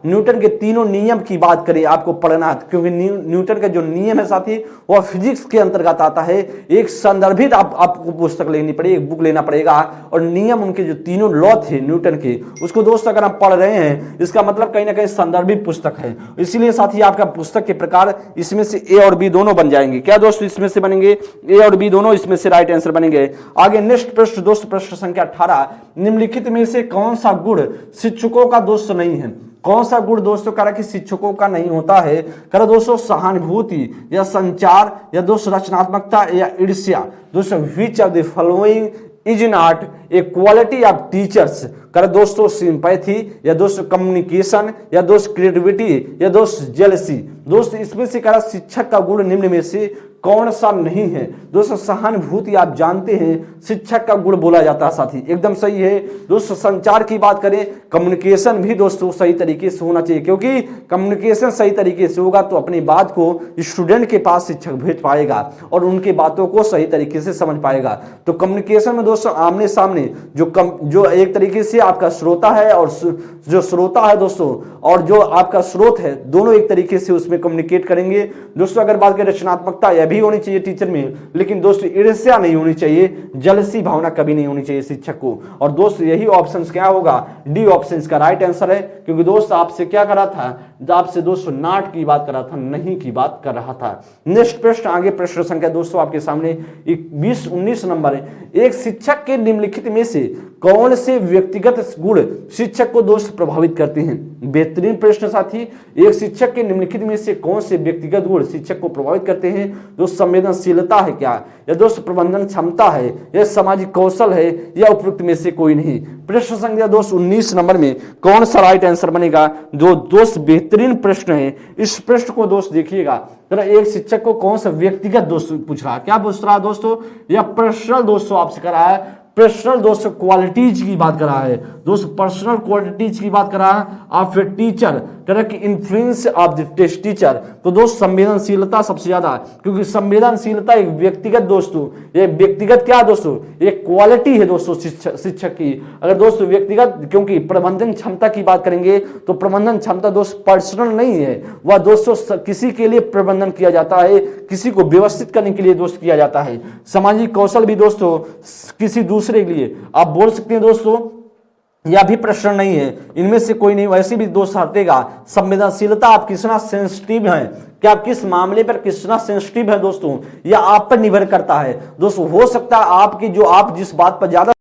Speaker 1: न्यूटन के तीनों नियम की बात करें आपको पढ़ना, क्योंकि न्यूटन का जो नियम है साथी वह फिजिक्स के अंतर्गत आता है। एक संदर्भित आपको पुस्तक लेनी पड़ेगी, एक बुक लेना पड़ेगा, और नियम उनके जो तीनों लॉ थे न्यूटन के, उसको दोस्त अगर आप पढ़ रहे हैं इसका मतलब कहीं ना कहीं संदर्भित पुस्तक है। इसीलिए साथी आपका पुस्तक के प्रकार इसमें से ए और बी दोनों बन जाएंगे। क्या दोस्तों इसमें से बनेंगे? ए और बी दोनों इसमें से राइट आंसर बनेंगे। आगे नेक्स्ट प्रश्न दोस्त, प्रश्न संख्या 18। निम्नलिखित में से कौन सा गुण शिक्षकों का दोस्त नहीं है? कौन सा गुण दोस्तों करा कि शिक्षकों का नहीं होता है? करा दोस्तों सहानुभूति, या संचार, या दोस्त रचनात्मकता, या ईर्ष्या। दोस्तों विच of the following is not a quality of teachers? कर दोस्तों सिंपैथी, या दोस्त कम्युनिकेशन, या दोस्त क्रिएटिविटी, या दोस्त जेलसी। दोस्त इसमें से करा शिक्षक का गुण निम्न में से कौन सा नहीं है? दोस्तों सहानुभूति आप जानते हैं शिक्षक का गुण बोला जाता है साथी, एकदम सही है। दोस्तों संचार की बात करें, कम्युनिकेशन भी दोस्तों सही तरीके से होना चाहिए, क्योंकि कम्युनिकेशन सही तरीके से होगा तो अपनी बात को स्टूडेंट के पास शिक्षक भेज पाएगा और उनकी बातों को सही तरीके से समझ पाएगा। तो कम्युनिकेशन में दोस्तों आमने सामने जो एक तरीके से आपका श्रोता है और जो श्रोता है दोस्तों, और जो आपका स्रोत है, दोनों एक तरीके से उसमें कम्युनिकेट करेंगे। दोस्तों अगर बात करें रचनात्मकता, यह भी होनी चाहिए टीचर में, लेकिन दोस्तों ईर्ष्या नहीं होनी चाहिए, जलसी भावना कभी नहीं होनी चाहिए शिक्षक को। और दोस्त यही ऑप्शन क्या होगा? डी ऑप्शन का राइट आंसर है, क्योंकि दोस्त आपसे क्या करा था? जो आपसे दोस्तों नॉट की बात कर रहा था, नहीं की बात कर रहा था। नेक्स्ट प्रश्न, आगे प्रश्न संख्या दोस्तों आपके सामने 20-19 नंबर है। एक शिक्षक के निम्नलिखित में से कौन से व्यक्तिगत गुण शिक्षक को दोस्त प्रभावित करते हैं? बेहतरीन प्रश्न साथी। एक शिक्षक के निम्नलिखित में से कौन से व्यक्तिगत गुण शिक्षक को प्रभावित करते हैं? दोस्त संवेदनशीलता है क्या, या दोस्त प्रबंधन क्षमता है, या सामाजिक कौशल है, या उपयुक्त में से कोई नहीं? प्रश्न संख्या दोस्त 19 नंबर में कौन सा राइट आंसर बनेगा? जो दोस्त बेहतरीन प्रश्न है, इस प्रश्न को दोस्त देखिएगा जरा। एक शिक्षक को कौन सा व्यक्तिगत दोस्त पूछ रहा है, क्या पूछ रहा है दोस्तों? या पर्सनल दोस्तों आपसे करा है, पर्सनल दोस्तों क्वालिटीज की बात कर रहा है दोस्तों, पर्सनल क्वालिटीज की बात कर रहा है of a teacher, correct influence of the test teacher. तो दोस्त संवेदनशीलता सबसे ज्यादा, क्योंकि संवेदनशीलता एक व्यक्तिगत दोस्तों, ये व्यक्तिगत क्या दोस्तों, ये क्वालिटी है दोस्तों शिक्षक की। अगर दोस्तों व्यक्तिगत, क्योंकि प्रबंधन क्षमता की बात करेंगे तो प्रबंधन क्षमता दोस्त पर्सनल नहीं है, वह दोस्तों किसी के लिए प्रबंधन किया जाता है, किसी को व्यवस्थित करने के लिए दोस्त किया जाता है। सामाजिक कौशल भी दोस्तों किसी दूसरे के लिए आप बोल सकते हैं दोस्तों, यह भी प्रश्न नहीं है, इनमें से कोई नहीं। वैसे भी दोस्त हटेगा। संवेदनशीलता, आप कितना सेंसिटिव हैं, क्या आप किस मामले पर कितना सेंसिटिव है दोस्तों, यह आप पर निर्भर करता है दोस्तों। हो सकता है आपकी जो आप जिस बात पर ज्यादा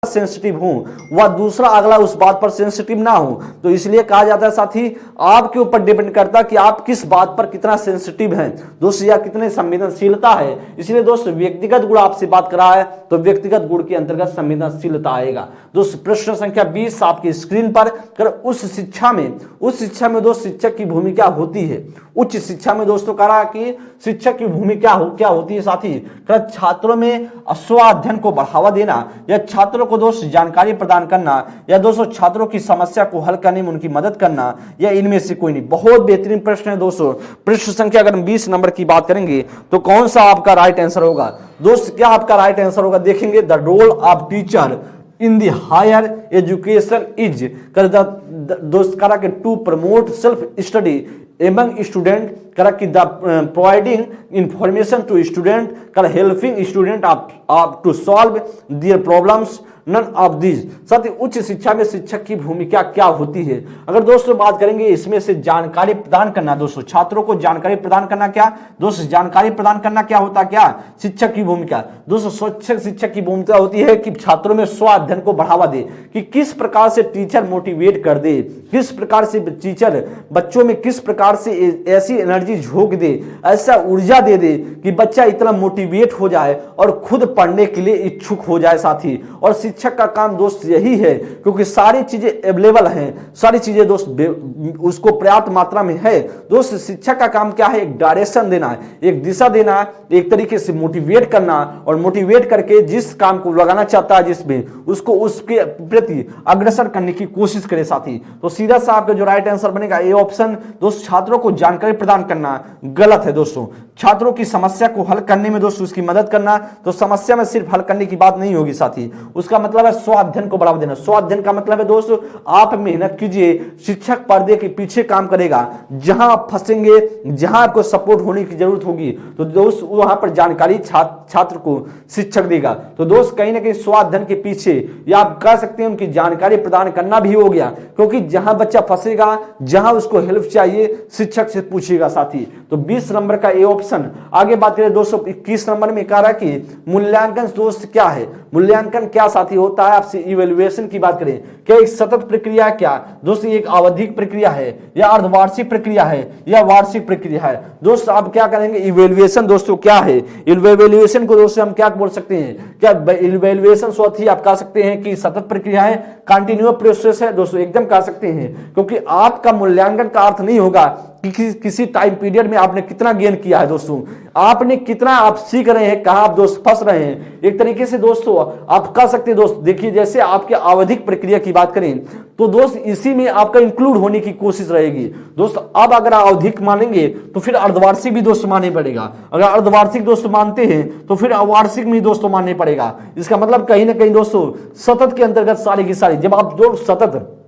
Speaker 1: सेंसिटिव हूं वह दूसरा अगला उस बात पर सेंसिटिव ना हो, तो इसलिए कहा जाता है साथी आपके ऊपर डिपेंड करता है कि आप किस बात पर कितना सेंसिटिव हैं दोस्तों, या कितने संवेदनशीलता है। इसलिए दोस्तों व्यक्तिगत गुण आपसे बात कर रहा है तो व्यक्तिगत गुण के अंतर्गत संवेदनशीलता आएगा। दोस्तों प्रश्न संख्या 20 आपकी स्क्रीन पर कर, उस शिक्षा में दोस्त शिक्षक की भूमिका होती है। उच्च शिक्षा में दोस्तों कह रहा कि शिक्षक की भूमिका क्या होती है साथी? छात्रों में स्वाध्ययन को बढ़ावा देना, या छात्रों को दोस्त जानकारी प्रदान करना, या दोस्तों छात्रों की समस्या को हल करने में उनकी मदद करना, या इनमें से कोई नहीं। बहुत बेहतरीन प्रश्न है दोस्तों। प्रश्न संख्या अगर हम 20 नंबर की बात करेंगे तो कौन सा आपका राइट आंसर होगा दोस्त? क्या आपका राइट आंसर होगा देखेंगे, the role of teacher in the higher education is दोस्त करा के to promote self study among student, करा कि the providing information to student, करा हेल्पिंग स्टूडेंट आप to solve their problems, none of this. साथ ही उच्च शिक्षा में शिक्षक की भूमिका क्या होती है? अगर दोस्तों बात करेंगे इसमें से जानकारी प्रदान करना दोस्तों, छात्रों को जानकारी प्रदान करना, क्या दोस्तों जानकारी प्रदान करना क्या होता है? क्या शिक्षक की भूमिका दोस्तों, स्वच्छ शिक्षक की भूमिका होती है कि छात्रों में स्व अध्ययन को बढ़ावा दे, कि किस प्रकार से टीचर मोटिवेट कर दे, किस प्रकार से टीचर बच्चों में किस प्रकार से ऐसी एनर्जी झोंक दे, ऐसा ऊर्जा दे दे कि बच्चा इतना मोटिवेट हो जाए और खुद पढ़ने के लिए इच्छुक हो जाए साथी। और शिक्षक का काम दोस्त यही है, क्योंकि सारी चीजें अवेलेबल हैं, सारी चीजें दोस्त उसको पर्याप्त मात्रा में है। दोस्त शिक्षक का काम क्या है? एक डायरेक्शन देना, एक दिशा देना, एक तरीके से मोटिवेट करना, और मोटिवेट करके जिस काम को लगाना चाहता है जिसमें उसको उसके प्रति अग्रसर करने की कोशिश करे साथी। तो सीधा सा आपका जो राइट आंसर बनेगा ए ऑप्शन दोस्त, छात्रों को जानकारी प्रदान करना गलत है दोस्तों। छात्रों की समस्या को हल करने में दोस्तों उसकी मदद करना, तो समस्या में सिर्फ हल करने की बात नहीं होगी साथी, उसका मतलब है स्व अध्ययन को बढ़ावा देना। स्व अध्ययन का मतलब है दोस्तों आप मेहनत कीजिए, शिक्षक पर्दे के पीछे काम करेगा, जहां आप फंसेंगे, जहां आपको सपोर्ट होने की जरूरत होगी तो दोस्त वहां पर जानकारी छात्र को शिक्षक देगा। तो दोस्त कहीं ना कहीं स्व अध्ययन के पीछे, या आप कह सकते हैं उनकी जानकारी प्रदान करना भी हो गया, क्योंकि जहां बच्चा फंसेगा, जहां उसको हेल्प चाहिए, शिक्षक से पूछेगा साथी। तो 20 नंबर का ए ऑप्शन। आगे बात करें दोस्तों 21 नंबर में कह रहा है कि मूल्यांकन दोस्त क्या है? मूल्यांकन क्या साथी होता है? आपसे इवैल्यूएशन की बात करें, क्या एक सतत प्रक्रिया क्या दोस्तों, एक आवधिक प्रक्रिया है, या अर्धवार्षिक प्रक्रिया है, या वार्षिक प्रक्रिया है? दोस्त आप क्या करेंगे? इवैल्यूएशन दोस्तों क्या है? इवैल्यूएशन को दोस्तों हम क्या बोल सकते हैं? क्या इवैल्यूएशन साथी आप कह सकते हैं कि सतत प्रक्रिया है, कंटिन्यूअस प्रोसेस है दोस्तों, एकदम कह सकते हैं, क्योंकि आपका मूल्यांकन का अर्थ नहीं होगा कि किसी टाइम पीरियड में आपने कितना गेन किया है दोस्तों, आपने कितना आप सीख रहे हैं, कहां आप दोस्त फंस रहे हैं। एक तरीके से दोस्तों आप कह सकते हैं दोस्त, देखिए जैसे आपके आवधिक प्रक्रिया की बात करें तो दोस्त इसी में आपका इंक्लूड होने की कोशिश रहेगी दोस्त। अब अगर आवधिक मानेंगे तो फिर अर्धवार्षिक भी दोस्त मानना पड़ेगा, अगर अर्धवार्षिक दोस्त मानते हैं तो फिर वार्षिक भी दोस्तों मानना पड़ेगा। इसका मतलब कहीं ना कहीं दोस्तों सतत के अंतर्गत सारी की सारी, जब आप जो सतत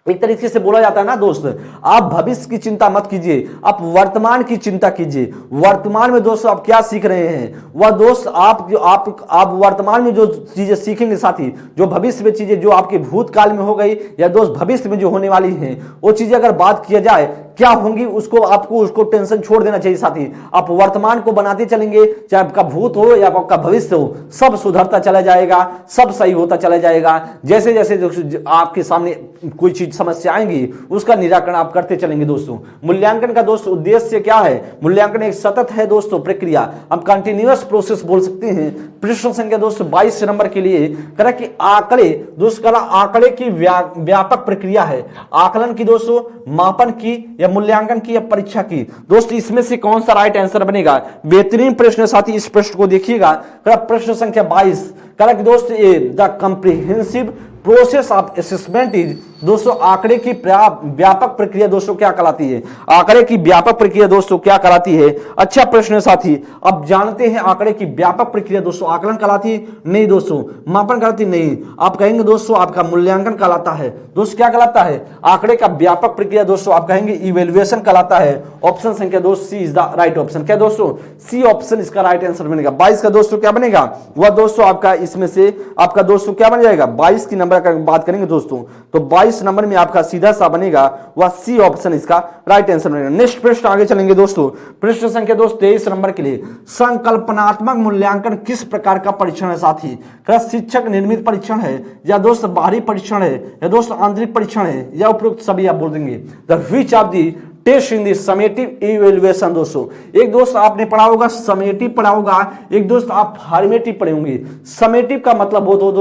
Speaker 1: एक तरीके से बोला जाता है ना दोस्त, आप भविष्य की चिंता मत कीजिए, आप वर्तमान की चिंता कीजिए। वर्तमान में दोस्तों आप क्या सीख रहे हैं, वह दोस्त आप वर्तमान में जो चीजें सीखेंगे साथी, जो भविष्य में चीजें जो आपके भूतकाल में हो गई या दोस्त भविष्य में जो होने वाली हैं, वो चीजें अगर बात किया जाए क्या होंगी, उसको टेंशन छोड़ देना चाहिए साथी। आप वर्तमान को बनाते चलेंगे, चाहे आपका भूत हो या आपका भविष्य हो, सब सुधरता चला जाएगा, सब सही होता चला जाएगा। जैसे जैसे आपके सामने कोई चीज समस्या आएंगी उसका निराकरण आप करते चलेंगे दोस्तों। मूल्यांकन का दोस्त उद्देश्य क्या है, मूल्यांकन एक सतत है दोस्तों प्रक्रिया, हम कंटिन्यूअस प्रोसेस बोल सकते हैं। प्रश्न संख्या दोस्तों 22 नंबर के लिए करा कि आंकड़े दोस्त करा आंकड़े की व्यापक प्रक्रिया है, आकलन की दोस्तों, मापन की या मूल्यांकन की या परीक्षा की। दोस्त इसमें से कौन सा राइट आंसर बनेगा, बेहतरीन प्रश्न साथी, इस प्रश्न को देखिएगा। प्रश्न संख्या 22 करा कि दोस्त the comprehensive process of assessment is दोस्तों आंकड़े की व्यापक प्रक्रिया दोस्तों क्या कहलाती है, आंकड़े की व्यापक प्रक्रिया दोस्तों क्या कहलाती है। अच्छा प्रश्न है साथी। अब जानते हैं आंकड़े की व्यापक प्रक्रिया दोस्तों आकलन कहलाती है, नहीं दोस्तों। मापन कहलाती नहीं, आप कहेंगे दोस्तों आपका मूल्यांकन कहलाता है। दोस्तों क्या कहलाता है, आंकड़े का व्यापक प्रक्रिया दोस्तों आप कहेंगे इवेल्युएशन कहलाता है। ऑप्शन संख्या दोस्त सी इज द राइट ऑप्शन। क्या दोस्तों, सी ऑप्शन इसका राइट आंसर बनेगा। 22 का दोस्तों क्या बनेगा, वह दोस्तों आपका इसमें से आपका दोस्तों क्या बन जाएगा, 22 की नंबर का बात करेंगे दोस्तों तो 22 नंबर में आपका सीधा सा बनेगा वह सी ऑप्शन इसका राइट आंसर बनेगा। नेक्स्ट प्रश्न आगे चलेंगे दोस्तों। प्रश्न संख्या दोस्त 23 नंबर के लिए, संकल्पनात्मक मूल्यांकन किस प्रकार का परीक्षण है साथी। क्या शिक्षक निर्मित परीक्षण है, या दोस्त बाहरी परीक्षण है, या दोस्त आंतरिक परीक्षण है, या उपरोक्त सभी आप बोल देंगे। The which of the test in the summative evaluation. दोस्तों एक दोस्त आपने पढ़ा होगा समेटिव पढ़ा होगा, एक दोस्त आप फॉर्मेटिव पढ़े होंगे। समेटिव का मतलब हो तो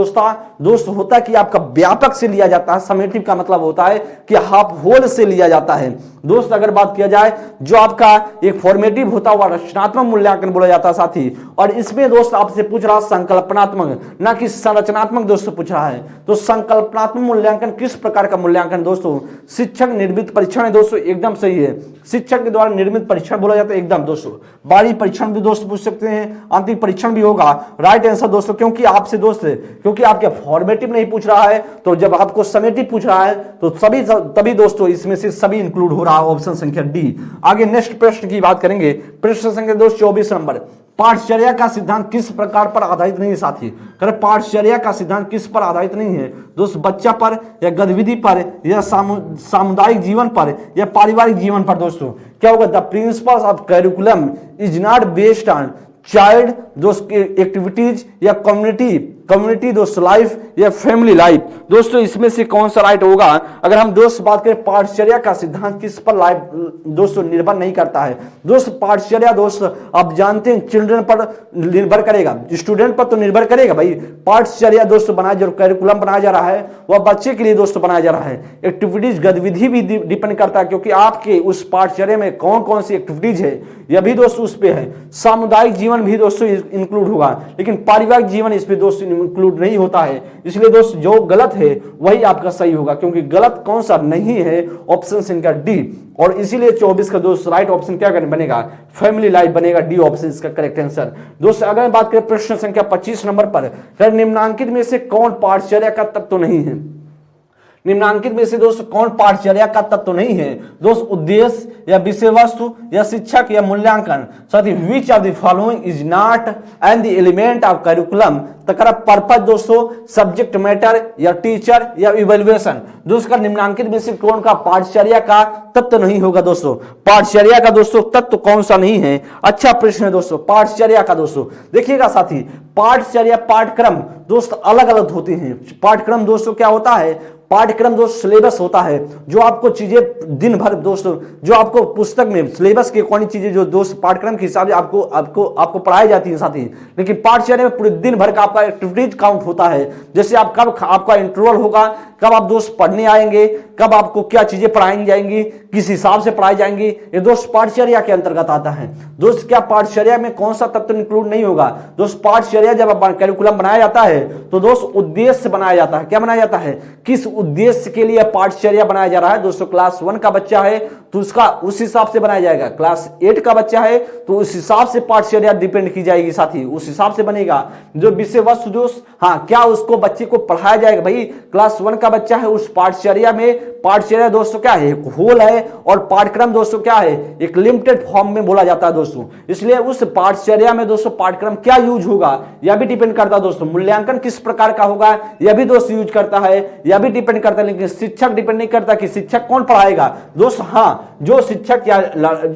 Speaker 1: दोस्त होता है कि आपका व्यापक से लिया जाता है, समेटिव का मतलब होता है कि हाफ होल से लिया जाता है। दोस्त अगर बात किया जाए जो आपका एक फॉर्मेटिव होता हुआ रचनात्मक मूल्यांकन बोला जाता है साथी, और इसमें दोस्त आपसे पूछ रहा संकल्पनात्मक ना कि संरचनात्मक दोस्तों पूछ रहा है। तो संकल्पनात्मक मूल्यांकन किस प्रकार का मूल्यांकन दोस्तों, शिक्षक निर्मित परीक्षण है दोस्तों, एकदम सही है। शिक्षक के द्वारा निर्मित परीक्षण बोला जाता है एकदम दोस्तों। बाहरी परीक्षण भी दोस्त पूछ सकते हैं, आंतरिक परीक्षण भी होगा। राइट आंसर दोस्तों, क्योंकि आपसे दोस्त क्योंकि आपके फॉर्मेटिव नहीं पूछ रहा है, तो जब आपको समेटिव पूछ रहा है तो तभी दोस्तों इसमें से सभी इंक्लूड हो रहा है, ऑप्शन संख्या डी। आगे नेक्स्ट प्रश्न की बात करेंगे। प्रश्न संख्या दोस्त 24 नंबर, पाठचर्या का सिद्धांत किस प्रकार पर आधारित नहीं है साथी। करें पाठचर्या का सिद्धांत किस पर आधारित नहीं है दोस्त, बच्चा पर या गतिविधि पर या सामुदायिक जीवन पर या पारिवारिक जीवन पर। दोस्तों क्या होगा, the principles of curriculum is not based on child दोस्त एक्टिविटीज या कम्युनिटी दोस्त लाइफ या फैमिली लाइफ। दोस्तों इसमें से कौन सा राइट होगा। अगर हम दोस्त बात करें पाठचर्या का सिद्धांत किस पर लाइफ दोस्तों निर्भर नहीं करता है। दोस्त पाठचर्या दोस्त आप जानते हैं चिल्ड्रन पर निर्भर करेगा, स्टूडेंट पर तो निर्भर करेगा भाई। पाठचर्या दोस्त बनाया जो करिकुलम बनाया जा रहा है वह बच्चे के लिए दोस्त बनाया जा रहा है। एक्टिविटीज गतिविधि भी डिपेंड करता है, क्योंकि आपके उस पाठचर्या में कौन कौन सी एक्टिविटीज है यह भी दोस्तों उस पर है। सामुदायिक जीवन भी दोस्तों इंक्लूड होगा, लेकिन पारिवारिक जीवन इस पे दोस्तों इंक्लूड नहीं होता है। इसलिए दोस्त जो गलत है वही आपका सही होगा, क्योंकि गलत कौन सा नहीं है, ऑप्शन संख्या डी। और इसीलिए 24 का दोस्त राइट ऑप्शन क्या बनेगा, फैमिली लाइफ बनेगा, डी ऑप्शन इसका करेक्ट आंसर। दोस्त अगर बात करें प्रश्न संख्या 25 नंबर पर, निम्नांकित में से कौन पाठचर्या का तत्व तो नहीं है। निम्नांकित में से दोस्त कौन पाठचर्या का तत्व तो नहीं है दोस्त, उद्देश्य या विषय वस्तु या शिक्षक या मूल्यांकन। साथ ही which of the following is not and the element of curriculum. तकरा पर्पज दोस्तों, सब्जेक्ट मैटर या टीचर या इवैल्यूएशन। दोस्त का निम्नांकित में से कौन का पाठचर्या का तत्व नहीं होगा दोस्तों, पाठचर्या का दोस्तों तत्व कौन सा नहीं है। अच्छा प्रश्न है दोस्तों पाठचर्या का। दोस्तों देखिएगा साथी, पाठचर्या पाठ्यक्रम दोस्त अलग अलग होते हैं। पाठ्यक्रम दोस्तों क्या होता है, पाठ्यक्रम दोस्त सिलेबस होता है, जो आपको चीजें दिन भर दोस्तों जो आपको पुस्तक में सिलेबस की कौन चीजें जो दोस्त पाठ्यक्रम के हिसाब से आपको पढ़ाई जाती है साथी। लेकिन पाठचर्या में पूरे दिन भर का आपका एक्टिविटीज काउंट होता है, जैसे आप कब आपका इंटरवल होगा, कब आप दोस्त पढ़ने आएंगे, कब आपको क्या चीजें पढ़ाई जाएंगी, किस हिसाब से पढ़ाई जाएंगी, ये दोस्त पाठचर्या के अंतर्गत आता है। दोस्त क्या पाठचर्या में कौन सा तत्व इंक्लूड नहीं होगा दोस्त, पाठचर्या जब करिकुलम बनाया जाता है तो दोस्त उद्देश्य से बनाया जाता है। क्या बनाया जाता है, किस उद्देश्य के लिए पाठचर्या बनाया जा रहा है दोस्तों। क्लास 1 का बच्चा है तो उसका उस हिसाब से बनाया जाएगा, क्लास 8 का बच्चा है तो उस हिसाब से पाठचर्या डिपेंड की जाएगी, साथी उस हिसाब से बनेगा जो विषय वस्तु दोस्त, हाँ क्या उसको बच्चे को पढ़ाया जाएगा। भाई क्लास 1 का बच्चा है, उस पाठचर्या में, पाठचर्या दोस्तों क्या है, एक होल है, और पाठ्यक्रम दोस्तों क्या है, एक लिमिटेड फॉर्म में बोला जाता है दोस्तों। इसलिए उस पाठचर्या में दोस्तों पाठ्यक्रम क्या यूज होगा यह भी डिपेंड करता है दोस्तों। मूल्यांकन किस प्रकार का होगा यह भी दोस्त यूज करता है, यह भी डिपेंड करता है। लेकिन शिक्षक डिपेंड नहीं करता कि शिक्षक कौन पढ़ाएगा दोस्त। हाँ जो शिक्षक या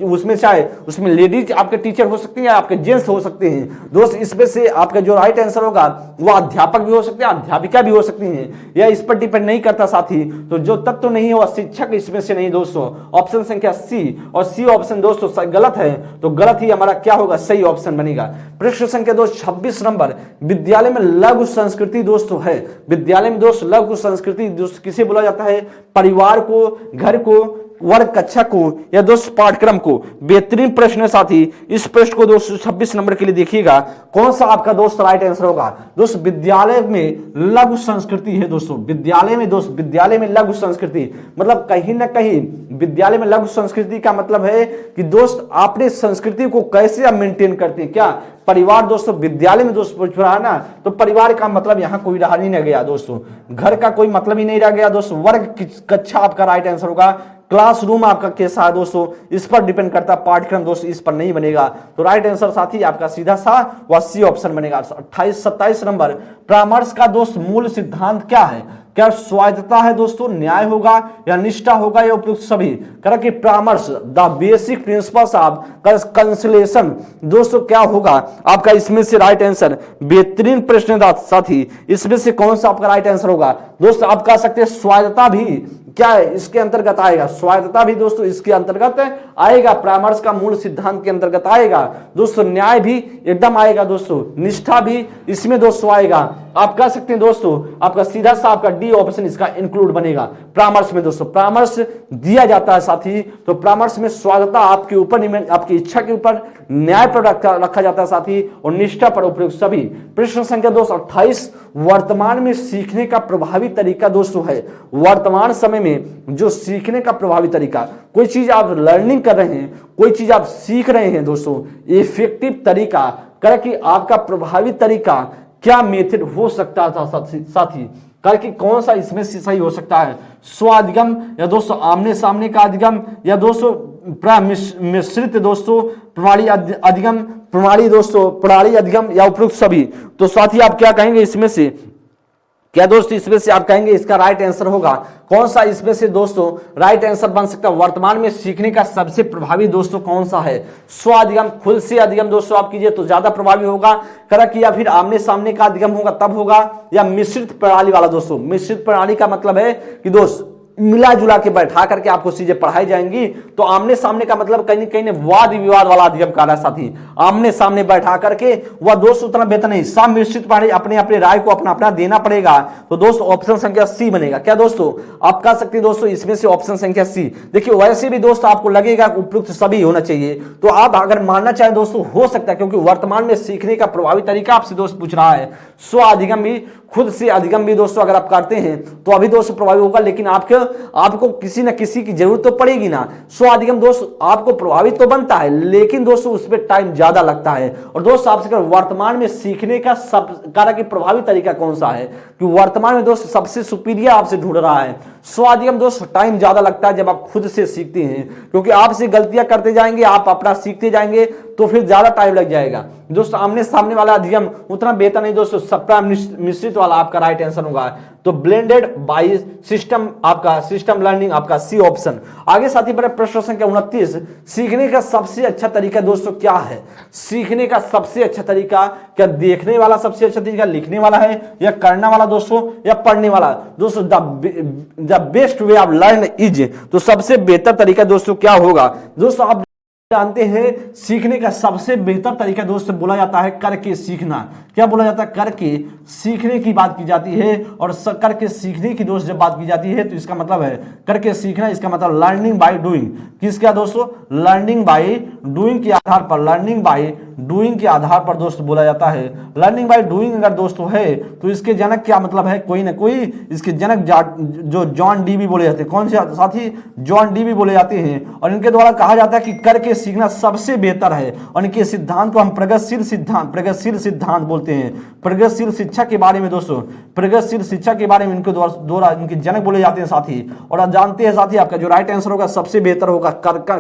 Speaker 1: उसमें चाहे उसमें लेडीज आपके टीचर हो सकती है या आपके जेंट्स हो सकते हैं दोस्त। इसमें से आपका जो राइट आंसर होगा वो अध्यापक भी हो सकते हैं, अध्यापिका भी हो सकती हैं, यह इस पर डिपेंड नहीं करता साथी। तो जो तत्व नहीं हुआ शिक्षक इसमें से नहीं दोस्तों। ऑप्शन संख्या सी, और सी ऑप्शन दोस्तों गलत है, तो गलत ही हमारा क्या होगा, सही ऑप्शन बनेगा। प्रश्न संख्या दोस्त 26 नंबर, विद्यालय में लघु संस्कृति दोस्तों है। विद्यालय में दोस्त लघु संस्कृति दोस्त किसे बोला जाता है, परिवार को, घर को, वर्ग कक्षा को या दोस्त पाठ्यक्रम को। बेहतरीन प्रश्न है साथी। इस प्रश्न को दोस्तों 26 नंबर के लिए देखिएगा कौन सा आपका दोस्त राइट आंसर होगा। दोस्त विद्यालय में लघु संस्कृति है दोस्तों। विद्यालय में दोस्त, विद्यालय में लघु संस्कृति मतलब कहीं ना कहीं विद्यालय में लघु संस्कृति का मतलब है कि दोस्त अपने संस्कृति को कैसे आप मेंटेन करते हैं। क्या परिवार दोस्तों, विद्यालय में दोस्त पूछ रहा है ना, तो परिवार का मतलब यहां कोई रहा नहीं रह गया दोस्तों, घर का कोई मतलब ही नहीं रह गया दोस्तों। वर्ग कक्षा आपका राइट आंसर होगा। क्लासरूम आपका कैसा है दोस्तों, इस पर डिपेंड करता है। पाठ्यक्रम दोस्तों इस पर नहीं बनेगा। तो राइट आंसर साथी आपका सीधा सा व सी ऑप्शन बनेगा। 27 नंबर, परामर्श का दोस्त मूल सिद्धांत क्या है। क्या स्वायत्तता है दोस्तों, न्याय होगा या निष्ठा होगा या उपयुक्त सभी। कह कि परामर्श, the basic principles of consolation दोस्तों क्या होगा आपका इसमें से राइट आंसर। बेहतरीन प्रश्न साथी, इसमें से कौन सा आपका राइट आंसर होगा दोस्त। आप कह सकते हैं स्वायत्तता भी क्या है, इसके अंतर्गत आएगा। स्वायत्तता भी दोस्तों इसके अंतर्गत आएगा, परामर्श का मूल सिद्धांत के अंतर्गत आएगा दोस्तों। न्याय भी एकदम आएगा दोस्तों, निष्ठा भी इसमें दोस्तों आएगा। आप कह सकते हैं दोस्तों आपका सीधा सा आपका डी ऑप्शन इसका इंक्लूड बनेगा। परामर्श में दोस्तों परामर्श दिया जाता है साथी, तो परामर्श में स्वायत्तता आपके ऊपर, आपकी इच्छा के ऊपर, न्याय पर रखा जाता है साथी, और निष्ठा पर उपयुक्त सभी। प्रश्न संख्या दोस्तों 28, वर्तमान में सीखने का प्रभावी तरीका दोस्तों है। वर्तमान समय में जो सीखने का प्रभावी तरीका, कोई चीज आप लर्निंग कर रहे हैं, कोई चीज आप सीख रहे हैं दोस्तों, इफेक्टिव तरीका कर कि आपका प्रभावी तरीका क्या मेथड हो सकता था साथी। कर कि कौन सा इसमें से सही हो सकता है, स्वाधिगम या दोस्तों आमने सामने का अधिगम या दोस्तों मिश्रित दोस्तों प्रणाली अधिगम, प्रणाली दोस्तों प्रणाली अधिगम या उपयुक्त सभी। तो साथी आप क्या कहेंगे इसमें से, क्या दोस्तों इसमें से आप कहेंगे इसका राइट आंसर होगा कौन सा इसमें से दोस्तों राइट आंसर बन सकता है। वर्तमान में सीखने का सबसे प्रभावी दोस्तों कौन सा है, स्वाधिगम, खुद से अधिगम दोस्तों आप कीजिए तो ज्यादा प्रभावी होगा। करा कि या फिर आमने सामने का अधिगम होगा तब होगा, या मिश्रित प्रणाली वाला दोस्तों। मिश्रित प्रणाली का मतलब है कि दोस्त मिला जुला के बैठा करके आपको चीजें पढ़ाई जाएंगी। तो आमने सामने का मतलब कहीं कहीं वाद विवाद वाला अधिगम कर रहा है साथी। आमने सामने बैठा करके वह दोस्त उतना बेहतर नहीं, सब मिश्रित पढ़ाई, अपने अपने राय को अपना अपना देना पड़ेगा। तो दोस्तों ऑप्शन संख्या सी बनेगा। क्या दोस्तों आप कह सकते हैं दोस्तों इसमें से ऑप्शन संख्या सी। देखिए वैसे भी दोस्तों आपको लगेगा उपयुक्त सभी होना चाहिए, तो आप अगर मानना चाहे दोस्तों हो सकता है, क्योंकि वर्तमान में सीखने का प्रभावी तरीका आपसे दोस्त पूछ रहा है। स्व अधिगम भी, खुद से अधिगम भी दोस्तों अगर आप करते हैं तो अभी दोस्तों प्रभावी होगा, लेकिन आपको किसी न किसी की जरूरत तो पड़ेगी ना। स्व अधिगम दोस्त आपको प्रभावित तो बनता है, लेकिन दोस्तों उसमें टाइम ज्यादा लगता है। और दोस्तों आपसे वर्तमान में सीखने का सब कारण की प्रभावी तरीका कौन सा है, कि वर्तमान में दोस्त सबसे सुपीरियर आपसे ढूंढ रहा है। स्व अधिगम दोस्त टाइम ज्यादा लगता है जब आप खुद से सीखते हैं, क्योंकि आपसे गलतियां करते जाएंगे, आप अपना सीखते जाएंगे तो फिर ज्यादा टाइम लग जाएगा। दोस्तों आमने सामने वाला अधिगम उतना बेहतर नहीं दोस्तों, सबका मिश्रित वाला आपका राइट आंसर होगा। तो ब्लेंडेड बाय सिस्टम आपका सिस्टम लर्निंग आपका सी ऑप्शन। आगे साथी पर प्रश्न संख्या 29, सीखने का सबसे अच्छा तरीका दोस्तों क्या है। सीखने का सबसे अच्छा तरीका क्या देखने वाला सबसे अच्छा तरीका, लिखने वाला है, या करना वाला दोस्तों, या पढ़ने वाला दोस्तों। The best way of learn is, तो सबसे बेहतर तरीका दोस्तों क्या होगा। दोस्तों आप जानते हैं सीखने का सबसे बेहतर तरीका दोस्तों बोला जाता है करके सीखना। क्या बोला जाता है, करके सीखने की बात की जाती है। और करके सीखने की दोस्त जब बात की जाती है तो इसका मतलब है करके सीखना, इसका मतलब लर्निंग बाय डूइंग। किसका दोस्तों, लर्निंग बाय डूइंग के आधार पर, लर्निंग बाय डूइंग के आधार पर दोस्तों बोला जाता है। लर्निंग बाय डूइंग अगर दोस्तों है तो इसके जनक क्या मतलब है, कोई ना कोई इसके जनक जो जॉन डीवी बोले जाते हैं। कौन से साथी, जॉन डीवी बोले जाते हैं। और इनके द्वारा कहा जाता है कि करके सीखना सबसे बेहतर है। और इनके सिद्धांत को हम प्रगतिशील सिद्धांत बोलते हैं। प्रगतिशील शिक्षा के बारे में दोस्तों, प्रगतिशील शिक्षा के बारे में इनके द्वारा इनके जनक बोले जाते हैं साथी। और आप जानते हैं साथी, आपका जो राइट आंसर होगा सबसे बेहतर होगा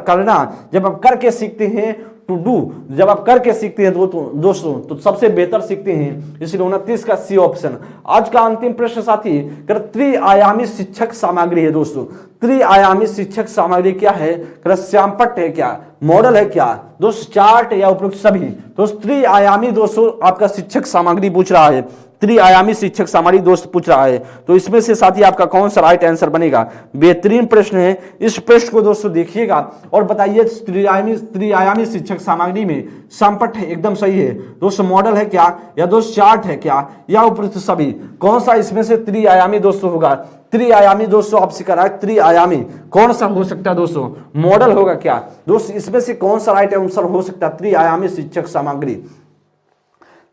Speaker 1: करना। जब आप करके सीखते हैं टू डू, जब आप करके सीखते हैं दोस्तों तो सबसे बेहतर सीखते हैं। इसलिए 29 का सी ऑप्शन। आज का अंतिम प्रश्न साथी, त्रिआयामी शिक्षक सामग्री है दोस्तों। त्रिआयामी शिक्षक सामग्री क्या है, श्यामपट्ट है क्या, मॉडल है क्या दोस्तों, चार्ट या उपयुक्त सभी। दोस्तों त्रिआयामी दोस्तों आपका शिक्षक सामग्री पूछ रहा है, त्रिआयामी शिक्षक सामग्री दोस्त पूछ रहा है। तो इसमें से साथी आपका कौन सा राइट आंसर बनेगा। बेहतरीन प्रश्न है, इस प्रश्न को दोस्तों देखिएगा और बताइए त्रिआयामी शिक्षक सामग्री में संपट है एकदम सही है दोस्तों, मॉडल है क्या या दोस्त चार्ट है क्या या उपयुक्त सभी, कौन सा इसमें से त्रिआयामी दोस्तों होगा। त्रिआयामी दोस्तों आपसे करा है, त्रिआयामी कौन सा हो सकता है दोस्तों, मॉडल होगा क्या दोस्तों, इसमें से कौन सा राइट आंसर हो सकता है। त्रिआयामी शिक्षक सामग्री,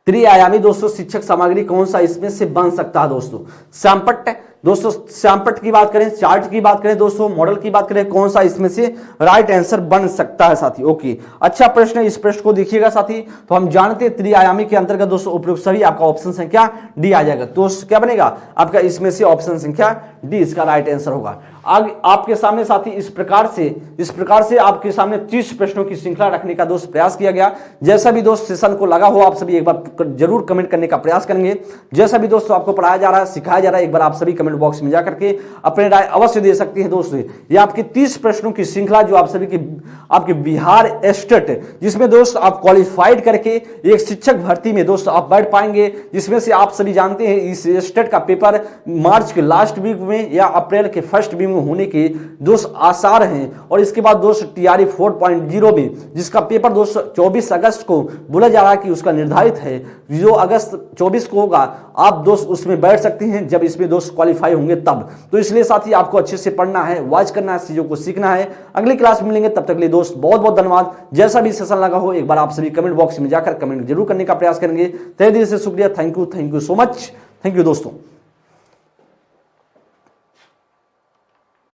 Speaker 1: त्रिआयामी दोस्तों शिक्षक सामग्री कौन सा इसमें से बन सकता है दोस्तों। श्यामपट्ट दोस्तों, श्यामपट्ट की बात करें, चार्ट की बात करें दोस्तों, मॉडल की बात करें, कौन सा इसमें से राइट आंसर बन सकता है साथी। ओके, अच्छा प्रश्न है, इस प्रश्न को देखिएगा साथी। तो हम जानते हैं त्रिआयामी के अंतर्गत दोस्तों उपयुक्त सभी, आपका ऑप्शन संख्या डी आ जाएगा। तो क्या बनेगा आपका इसमें से ऑप्शन संख्या डी इसका राइट आंसर होगा। आगे आपके सामने साथी इस प्रकार से आपके सामने 30 प्रश्नों की श्रृंखला रखने का दोस्त प्रयास किया गया। जैसा भी दोस्त सेशन को लगा हो, आप सभी एक बार जरूर कमेंट करने का प्रयास करेंगे। जैसा भी दोस्तों आपको पढ़ाया जा रहा है, सिखाया जा रहा है, एक बार आप सभी कमेंट बॉक्स में जाकर के अपने राय अवश्य दे सकते हैं दोस्तों। ये आपकी 30 प्रश्नों की श्रृंखला जो आप सभी की आपके बिहार स्टेट, जिसमें दोस्त आप क्वालिफाइड करके एक शिक्षक भर्ती में दोस्त आप बैठ पाएंगे, जिसमें से आप सभी जानते हैं इस स्टेट का पेपर मार्च के लास्ट वीक में या अप्रैल के फर्स्ट वीक में होने के दोस्त आसार हैं। और इसके बाद दोस्त टीआरई 4.0 में जिसका पेपर दोस्त 24 अगस्त को बोला जा रहा है कि उसका निर्धारित है, जो अगस्त 24 को होगा, आप दोस्त उसमें बैठ सकते हैं जब इसमें दोस्त क्वालिफाई होंगे तब। तो इसलिए साथी आपको अच्छे से पढ़ना है, वॉच करना है, चीजों को सीखना है। अगली क्लास में मिलेंगे, तब तक के लिए दोस्त बहुत बहुत धन्यवाद। जैसा भी सेशन लगा हो, एक बार आप सभी कमेंट बॉक्स में जाकर कमेंट जरूर करने का प्रयास करेंगे। तहे दिल से शुक्रिया, thank you so much, thank you दोस्तों।